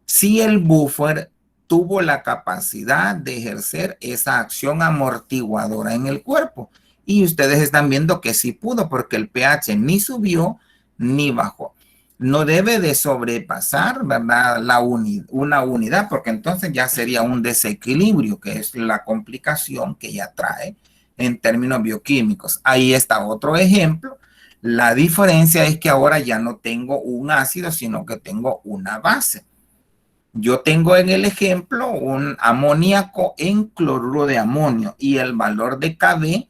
si el buffer tuvo la capacidad de ejercer esa acción amortiguadora en el cuerpo. Y ustedes están viendo que sí pudo, porque el pH ni subió ni bajó. No debe de sobrepasar, ¿verdad?, una unidad, porque entonces ya sería un desequilibrio, que es la complicación que ya trae en términos bioquímicos. Ahí está otro ejemplo. La diferencia es que ahora ya no tengo un ácido, sino que tengo una base. Yo tengo en el ejemplo un amoníaco en cloruro de amonio y el valor de Kb,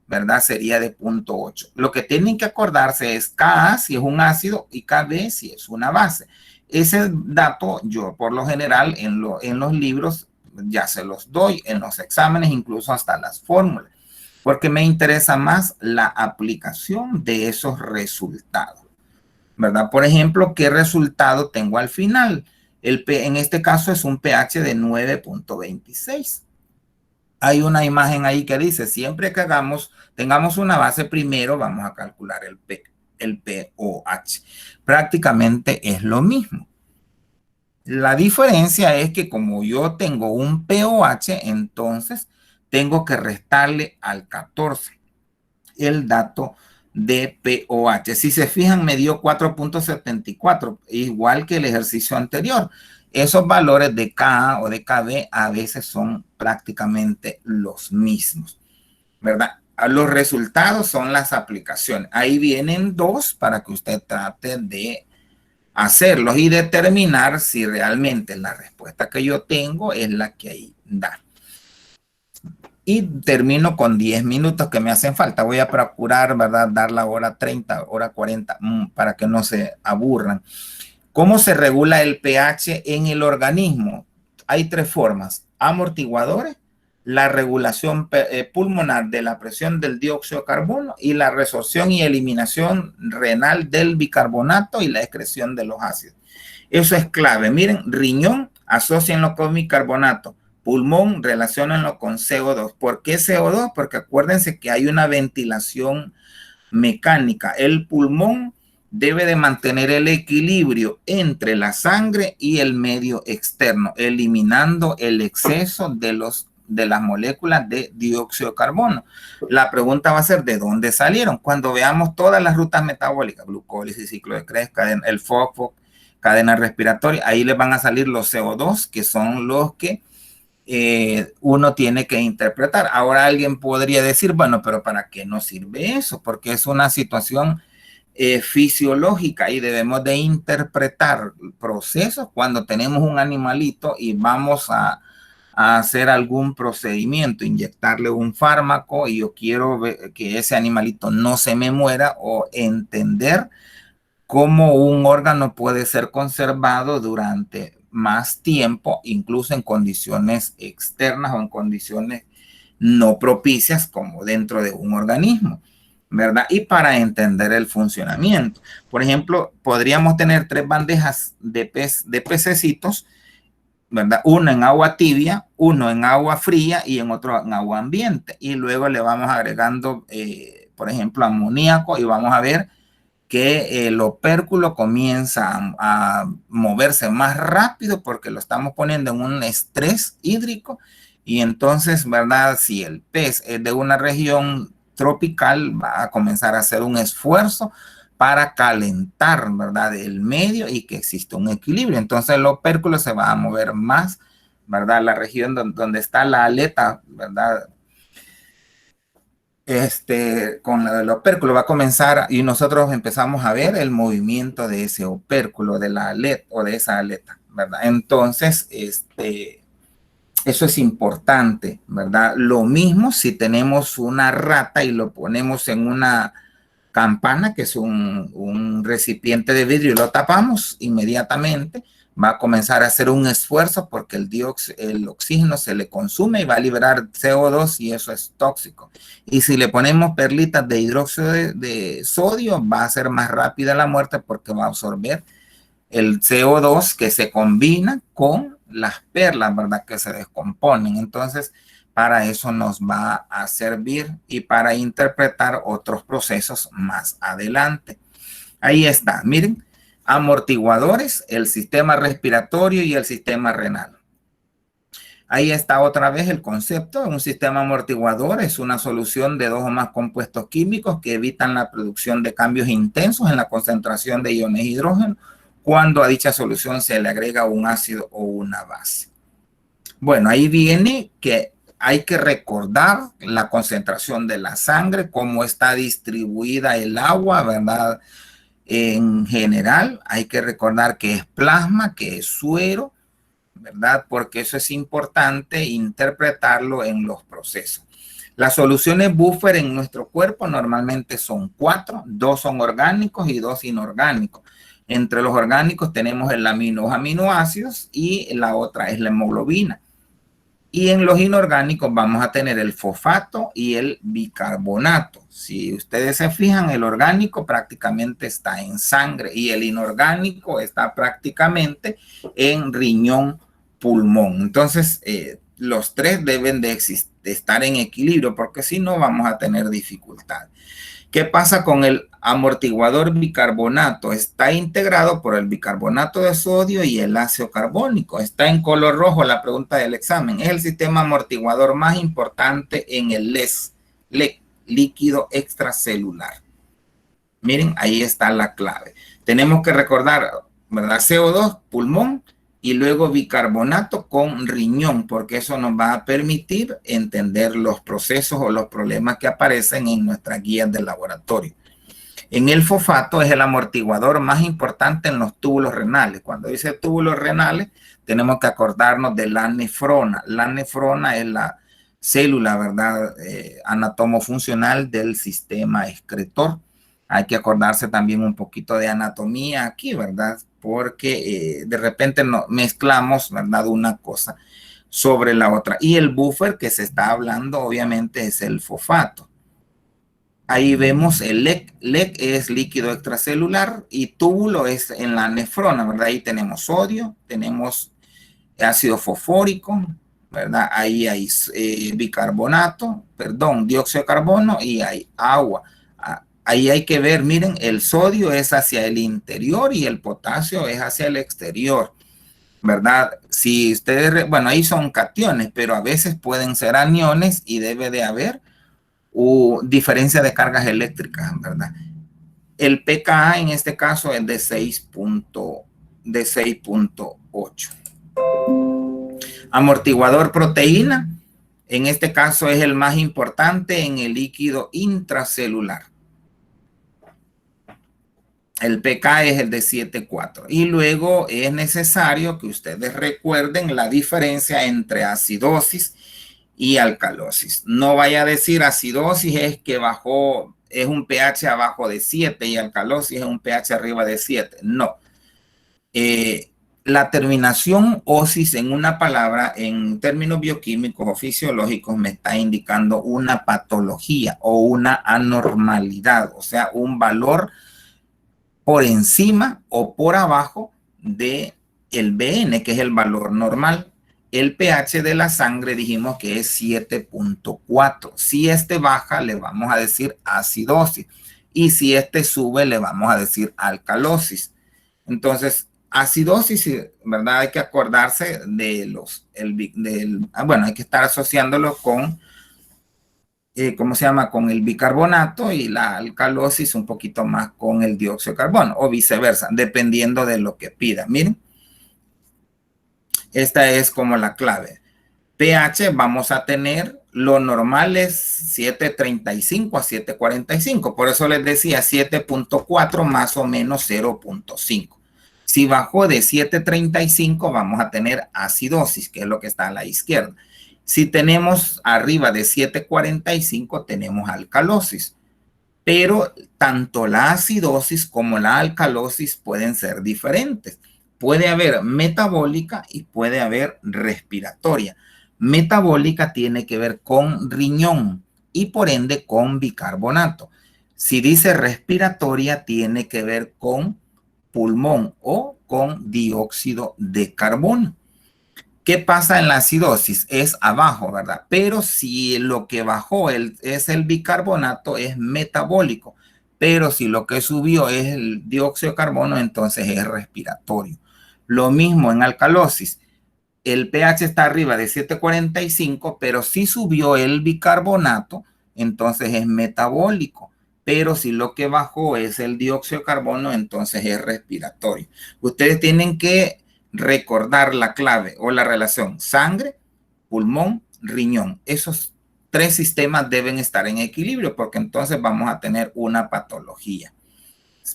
¿verdad?, sería de 0.8. Lo que tienen que acordarse es Ka si es un ácido y Kb si es una base. Ese dato yo por lo general en los libros ya se los doy, en los exámenes, incluso hasta las fórmulas, porque me interesa más la aplicación de esos resultados, ¿verdad? Por ejemplo, ¿qué resultado tengo al final? En este caso es un pH de 9.26. Hay una imagen ahí que dice, siempre que tengamos una base, primero vamos a calcular el pOH. Prácticamente es lo mismo. La diferencia es que como yo tengo un pOH, entonces tengo que restarle al 14 el dato de pOH. Si se fijan, me dio 4.74, igual que el ejercicio anterior. Esos valores de Ka o de Kb a veces son prácticamente los mismos, ¿verdad? Los resultados son las aplicaciones. Ahí vienen dos para que usted trate de hacerlos y determinar si realmente la respuesta que yo tengo es la que ahí da. Y termino con 10 minutos que me hacen falta. Voy a procurar, ¿verdad?, dar la hora 30, hora 40, para que no se aburran. ¿Cómo se regula el pH en el organismo? Hay tres formas: amortiguadores, la regulación pulmonar de la presión del dióxido de carbono y la resorción y eliminación renal del bicarbonato y la excreción de los ácidos. Eso es clave. Miren, riñón, asócienlo con bicarbonato. Pulmón, relaciónenlo con CO2. ¿Por qué CO2? Porque acuérdense que hay una ventilación mecánica. El pulmón debe de mantener el equilibrio entre la sangre y el medio externo, eliminando el exceso de las moléculas de dióxido de carbono. La pregunta va a ser, ¿de dónde salieron? Cuando veamos todas las rutas metabólicas, glucólisis, ciclo de Krebs, el FOSFO, cadena respiratoria, ahí les van a salir los CO2, que son los que uno tiene que interpretar. Ahora alguien podría decir, bueno, pero ¿para qué nos sirve eso? Porque es una situación fisiológica y debemos de interpretar procesos cuando tenemos un animalito y vamos a hacer algún procedimiento, inyectarle un fármaco y yo quiero ver que ese animalito no se me muera, o entender cómo un órgano puede ser conservado durante más tiempo, incluso en condiciones externas o en condiciones no propicias como dentro de un organismo, ¿verdad? Y para entender el funcionamiento. Por ejemplo, podríamos tener tres bandejas de pececitos, ¿verdad? Uno en agua tibia, uno en agua fría y en otro en agua ambiente. Y luego le vamos agregando, por ejemplo, amoníaco, y vamos a ver que el opérculo comienza a moverse más rápido porque lo estamos poniendo en un estrés hídrico. Y entonces, ¿verdad? Si el pez es de una región tropical, va a comenzar a hacer un esfuerzo para calentar, ¿verdad?, el medio y que exista un equilibrio. Entonces el opérculo se va a mover más, ¿verdad? La región donde está la aleta, ¿verdad?, con la del opérculo va a comenzar, y nosotros empezamos a ver el movimiento de ese opérculo, de la aleta o de esa aleta, ¿verdad? Entonces, eso es importante, ¿verdad? Lo mismo si tenemos una rata y lo ponemos en una campana, que es un recipiente de vidrio, y lo tapamos inmediatamente, va a comenzar a hacer un esfuerzo porque el oxígeno se le consume y va a liberar CO2 y eso es tóxico. Y si le ponemos perlitas de hidróxido de sodio, va a ser más rápida la muerte porque va a absorber el CO2 que se combina con las perlas, ¿verdad?, que se descomponen. Entonces, para eso nos va a servir y para interpretar otros procesos más adelante. Ahí está, miren. Amortiguadores, el sistema respiratorio y el sistema renal. Ahí está otra vez el concepto. Un sistema amortiguador es una solución de dos o más compuestos químicos que evitan la producción de cambios intensos en la concentración de iones de hidrógeno cuando a dicha solución se le agrega un ácido o una base. Bueno, ahí viene que hay que recordar la concentración de la sangre, cómo está distribuida el agua, ¿verdad? En general, hay que recordar que es plasma, que es suero, ¿verdad? Porque eso es importante interpretarlo en los procesos. Las soluciones buffer en nuestro cuerpo normalmente son 4, 2 son orgánicos y 2 inorgánicos. Entre los orgánicos tenemos los aminoácidos y la otra es la hemoglobina. Y en los inorgánicos vamos a tener el fosfato y el bicarbonato. Si ustedes se fijan, el orgánico prácticamente está en sangre y el inorgánico está prácticamente en riñón, pulmón. Entonces, los tres deben de estar en equilibrio porque si no vamos a tener dificultad. ¿Qué pasa con el amortiguador bicarbonato? Está integrado por el bicarbonato de sodio y el ácido carbónico. Está en color rojo la pregunta del examen. Es el sistema amortiguador más importante en el LES, líquido extracelular. Miren, ahí está la clave. Tenemos que recordar, ¿verdad? CO2, pulmón, y luego bicarbonato con riñón, porque eso nos va a permitir entender los procesos o los problemas que aparecen en nuestras guías de laboratorio. En el fosfato es el amortiguador más importante en los túbulos renales. Cuando dice túbulos renales, tenemos que acordarnos de la nefrona. La nefrona es la célula, ¿verdad? Anatomofuncional del sistema excretor. Hay que acordarse también un poquito de anatomía aquí, ¿verdad? Porque de repente mezclamos, ¿verdad? Una cosa sobre la otra. Y el buffer que se está hablando, obviamente, es el fosfato. Ahí vemos el LEC. LEC es líquido extracelular y túbulo es en la nefrona, ¿verdad? Ahí tenemos sodio, tenemos ácido fosfórico, ¿verdad? Ahí hay bicarbonato, perdón, dióxido de carbono y hay agua. Ahí hay que ver, miren, el sodio es hacia el interior y el potasio es hacia el exterior, ¿verdad? Si ustedes, bueno, ahí son cationes, pero a veces pueden ser aniones y debe de haber diferencia de cargas eléctricas, ¿verdad? El pKa en este caso es de 6.8. Amortiguador proteína, en este caso es el más importante en el líquido intracelular. El pK es el de 7.4. Y luego es necesario que ustedes recuerden la diferencia entre acidosis y alcalosis. No vaya a decir acidosis es que bajó, es un pH abajo de 7 y alcalosis es un pH arriba de 7. No. La terminación osis en una palabra en términos bioquímicos o fisiológicos me está indicando una patología o una anormalidad, o sea, un valor por encima o por abajo de el BN, que es el valor normal. El pH de la sangre dijimos que es 7.4. Si este baja, le vamos a decir acidosis. Y si este sube, le vamos a decir alcalosis. Entonces, acidosis, ¿verdad? Hay que acordarse de bueno, hay que estar asociándolo con ¿cómo se llama? Con el bicarbonato y la alcalosis un poquito más con el dióxido de carbono o viceversa, dependiendo de lo que pida. Miren, esta es como la clave. pH vamos a tener, lo normal es 7.35 a 7.45, por eso les decía 7.4 más o menos 0.5. Si bajó de 7.35 vamos a tener acidosis, que es lo que está a la izquierda. Si tenemos arriba de 7.45 tenemos alcalosis, pero tanto la acidosis como la alcalosis pueden ser diferentes. Puede haber metabólica y puede haber respiratoria. Metabólica tiene que ver con riñón y por ende con bicarbonato. Si dice respiratoria tiene que ver con pulmón o con dióxido de carbono. ¿Qué pasa en la acidosis? Es abajo, ¿verdad? Pero si lo que bajó es el bicarbonato, es metabólico. Pero si lo que subió es el dióxido de carbono, entonces es respiratorio. Lo mismo en alcalosis. El pH está arriba de 7.45, pero si subió el bicarbonato, entonces es metabólico. Pero si lo que bajó es el dióxido de carbono, entonces es respiratorio. Ustedes tienen que recordar la clave o la relación sangre, pulmón, riñón. Esos tres sistemas deben estar en equilibrio porque entonces vamos a tener una patología.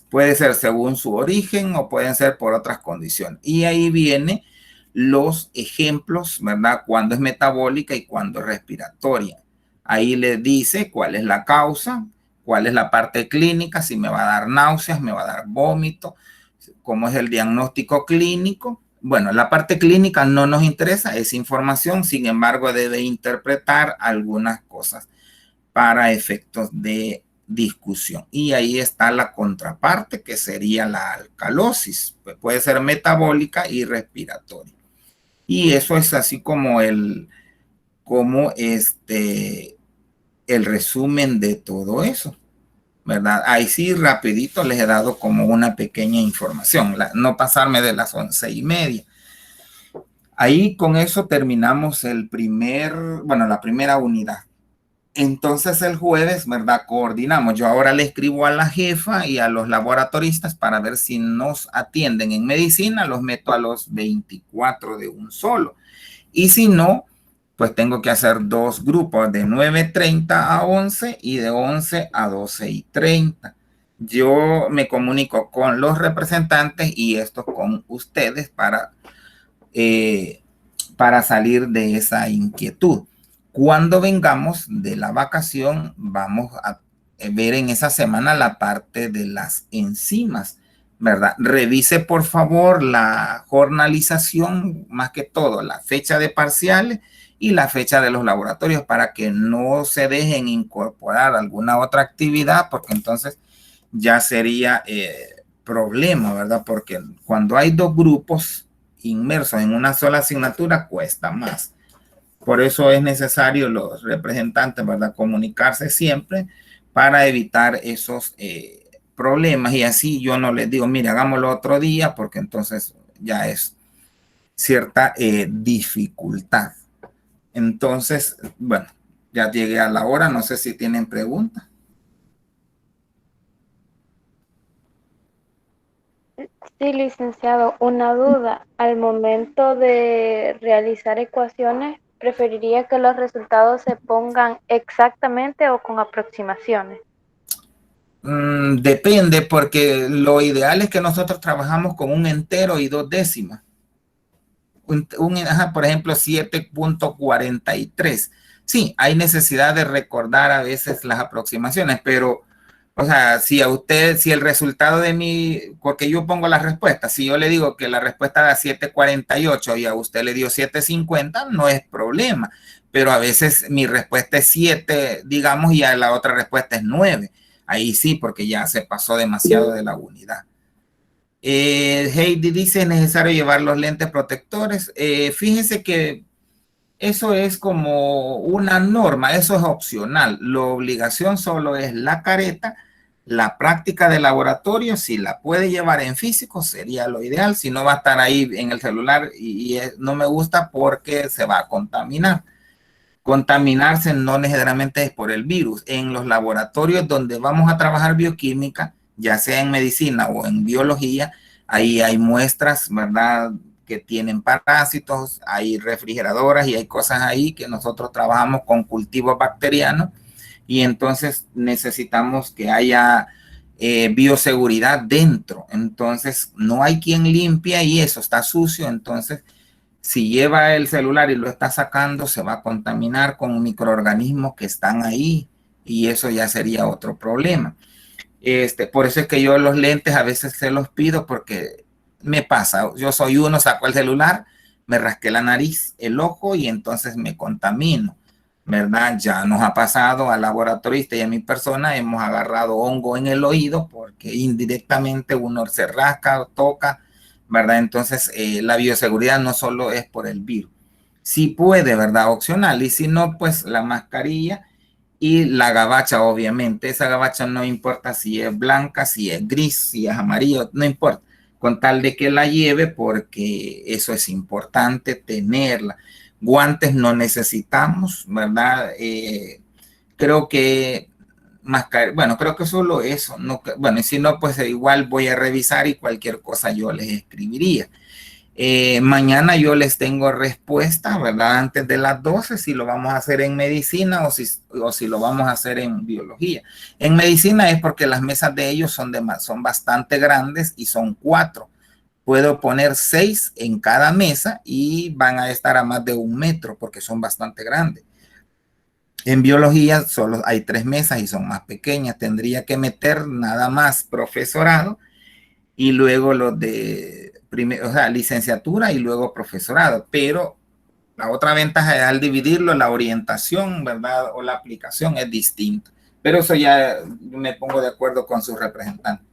Puede ser según su origen o pueden ser por otras condiciones. Y ahí vienen los ejemplos, ¿verdad? Cuando es metabólica y cuando es respiratoria. Ahí le dice cuál es la causa, cuál es la parte clínica, si me va a dar náuseas, me va a dar vómito, cómo es el diagnóstico clínico, bueno, la parte clínica no nos interesa, es información, sin embargo, debe interpretar algunas cosas para efectos de discusión. Y ahí está la contraparte, que sería la alcalosis. Puede ser metabólica y respiratoria. Y eso es así como el resumen de todo eso, ¿verdad? Ahí sí, rapidito les he dado como una pequeña información, no pasarme de las 11:30. Ahí con eso terminamos la primera unidad. Entonces el jueves, ¿verdad? Coordinamos. Yo ahora le escribo a la jefa y a los laboratoristas para ver si nos atienden en medicina, los meto a los 24 de un solo. Y si no, pues tengo que hacer 2 grupos de 9:30 a 11 y de 11 a 12:30. Yo me comunico con los representantes y esto con ustedes para salir de esa inquietud. Cuando vengamos de la vacación, vamos a ver en esa semana la parte de las enzimas, ¿verdad? Revise por favor la jornalización, más que todo la fecha de parciales y la fecha de los laboratorios para que no se dejen incorporar alguna otra actividad, porque entonces ya sería problema, ¿verdad? Porque cuando hay 2 grupos inmersos en una sola asignatura cuesta más. Por eso es necesario los representantes, ¿verdad? Comunicarse siempre para evitar esos problemas. Y así yo no les digo, mire, hagámoslo otro día, porque entonces ya es cierta dificultad. Entonces, bueno, ya llegué a la hora. No sé si tienen preguntas. Sí, licenciado, una duda. Al momento de realizar ecuaciones, ¿preferiría que los resultados se pongan exactamente o con aproximaciones? Depende, porque lo ideal es que nosotros trabajamos con un entero y 2 décimas. Por ejemplo, 7.43. Sí, hay necesidad de recordar a veces las aproximaciones, pero, o sea, si el resultado de porque yo pongo la respuesta, si yo le digo que la respuesta da 7.48 y a usted le dio 7.50, no es problema, pero a veces mi respuesta es 7, digamos, y a la otra respuesta es 9. Ahí sí, porque ya se pasó demasiado de la unidad. Heidi dice, ¿es necesario llevar los lentes protectores? Fíjense que eso es como una norma, eso es opcional. La obligación solo es la careta, la práctica de laboratorio. Si la puede llevar en físico sería lo ideal, si no va a estar ahí en el celular y no me gusta porque se va a contaminar. Contaminarse no necesariamente es por el virus. En los laboratorios donde vamos a trabajar bioquímica, ya sea en medicina o en biología, ahí hay muestras, ¿verdad?, que tienen parásitos, hay refrigeradoras y hay cosas ahí que nosotros trabajamos con cultivos bacterianos y entonces necesitamos que haya bioseguridad dentro. Entonces no hay quien limpie y eso está sucio, entonces si lleva el celular y lo está sacando, se va a contaminar con microorganismos que están ahí y eso ya sería otro problema. Por eso es que yo los lentes a veces se los pido porque me pasa. Yo soy uno, saco el celular, me rasqué la nariz, el ojo y entonces me contamino, ¿verdad? Ya nos ha pasado al laboratorista y a mi persona, hemos agarrado hongo en el oído porque indirectamente uno se rasca o toca, ¿verdad? Entonces, la bioseguridad no solo es por el virus. Si puede, ¿verdad? Opcional. Y si no, pues la mascarilla y la gabacha, obviamente. Esa gabacha no importa si es blanca, si es gris, si es amarillo, no importa. Con tal de que la lleve, porque eso es importante tenerla. Guantes no necesitamos, ¿verdad? Creo que bueno, creo que solo eso. No, bueno, y si no, pues igual voy a revisar y cualquier cosa yo les escribiría. Mañana yo les tengo respuesta, ¿verdad? Antes de las 12, si lo vamos a hacer en medicina o si lo vamos a hacer en biología. En medicina es porque las mesas de ellos son bastante grandes y son 4. Puedo poner 6 en cada mesa y van a estar a más de 1 metro porque son bastante grandes. En biología solo hay 3 mesas y son más pequeñas. Tendría que meter nada más profesorado y luego los de o sea, licenciatura y luego profesorado, pero la otra ventaja es al dividirlo, la orientación, ¿verdad? O la aplicación es distinta. Pero eso ya me pongo de acuerdo con su representante.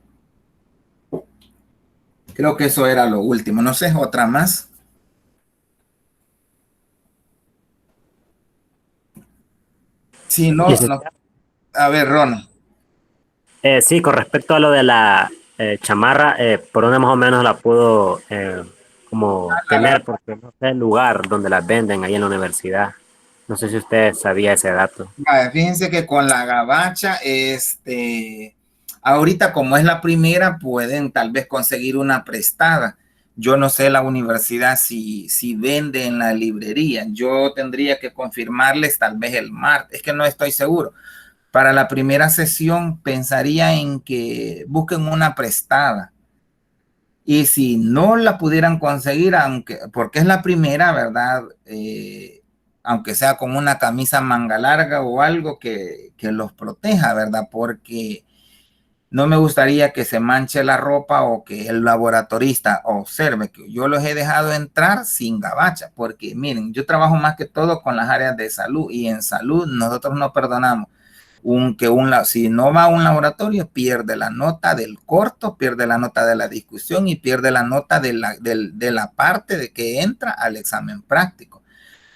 Creo que eso era lo último. No sé, otra más. Si no, no. A ver, Ron. Sí, con respecto a lo de la chamarra, por donde más o menos la puedo como tener, porque no sé el lugar donde las venden ahí en la universidad. No sé si usted sabía ese dato. Fíjense que con la gabacha, ahorita como es la primera, pueden tal vez conseguir una prestada. Yo no sé la universidad si vende en la librería. Yo tendría que confirmarles tal vez el martes. Es que no estoy seguro. Para la primera sesión pensaría en que busquen una prestada. Y si no la pudieran conseguir, porque es la primera, ¿verdad? Aunque sea con una camisa manga larga o algo que los proteja, ¿verdad? Porque no me gustaría que se manche la ropa o que el laboratorista observe que yo los he dejado entrar sin gabacha, porque miren, yo trabajo más que todo con las áreas de salud y en salud nosotros no perdonamos. Si no va a un laboratorio, pierde la nota del corto, pierde la nota de la discusión y pierde la nota de la parte de que entra al examen práctico.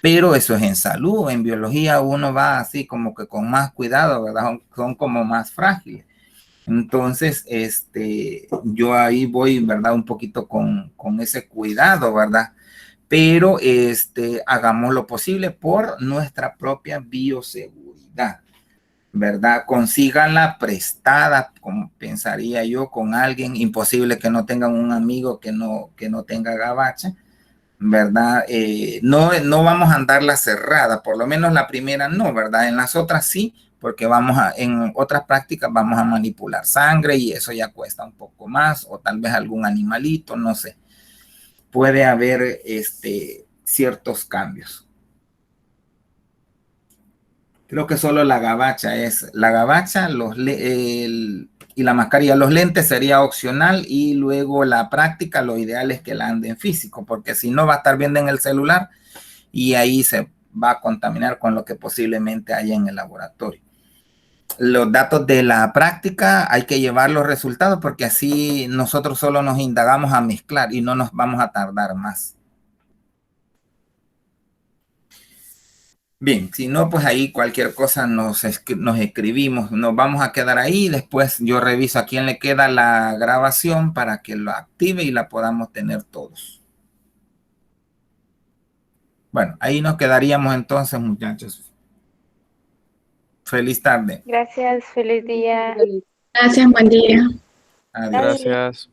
Pero eso es en salud. En biología uno va así como que con más cuidado, ¿verdad? Son como más frágiles. Entonces, yo ahí voy, ¿verdad? Un poquito con ese cuidado, ¿verdad? Pero hagamos lo posible por nuestra propia bioseguridad, ¿verdad? Consíganla prestada, como pensaría yo, con alguien. Imposible que no tengan un amigo que no tenga gabacha, ¿verdad? No vamos a andarla cerrada, por lo menos la primera no, ¿verdad? En las otras sí, porque en otras prácticas vamos a manipular sangre y eso ya cuesta un poco más, o tal vez algún animalito, no sé. Puede haber ciertos cambios. Creo que solo la gabacha y la mascarilla. Los lentes sería opcional y luego la práctica, lo ideal es que la anden físico, porque si no va a estar viendo en el celular y ahí se va a contaminar con lo que posiblemente haya en el laboratorio. Los datos de la práctica hay que llevar los resultados porque así nosotros solo nos indagamos a mezclar y no nos vamos a tardar más. Bien, si no, pues ahí cualquier cosa nos escribimos, nos vamos a quedar ahí, después yo reviso a quién le queda la grabación para que lo active y la podamos tener todos. Bueno, ahí nos quedaríamos entonces, muchachos. Feliz tarde. Gracias, feliz día. Gracias, buen día. Adiós. Gracias.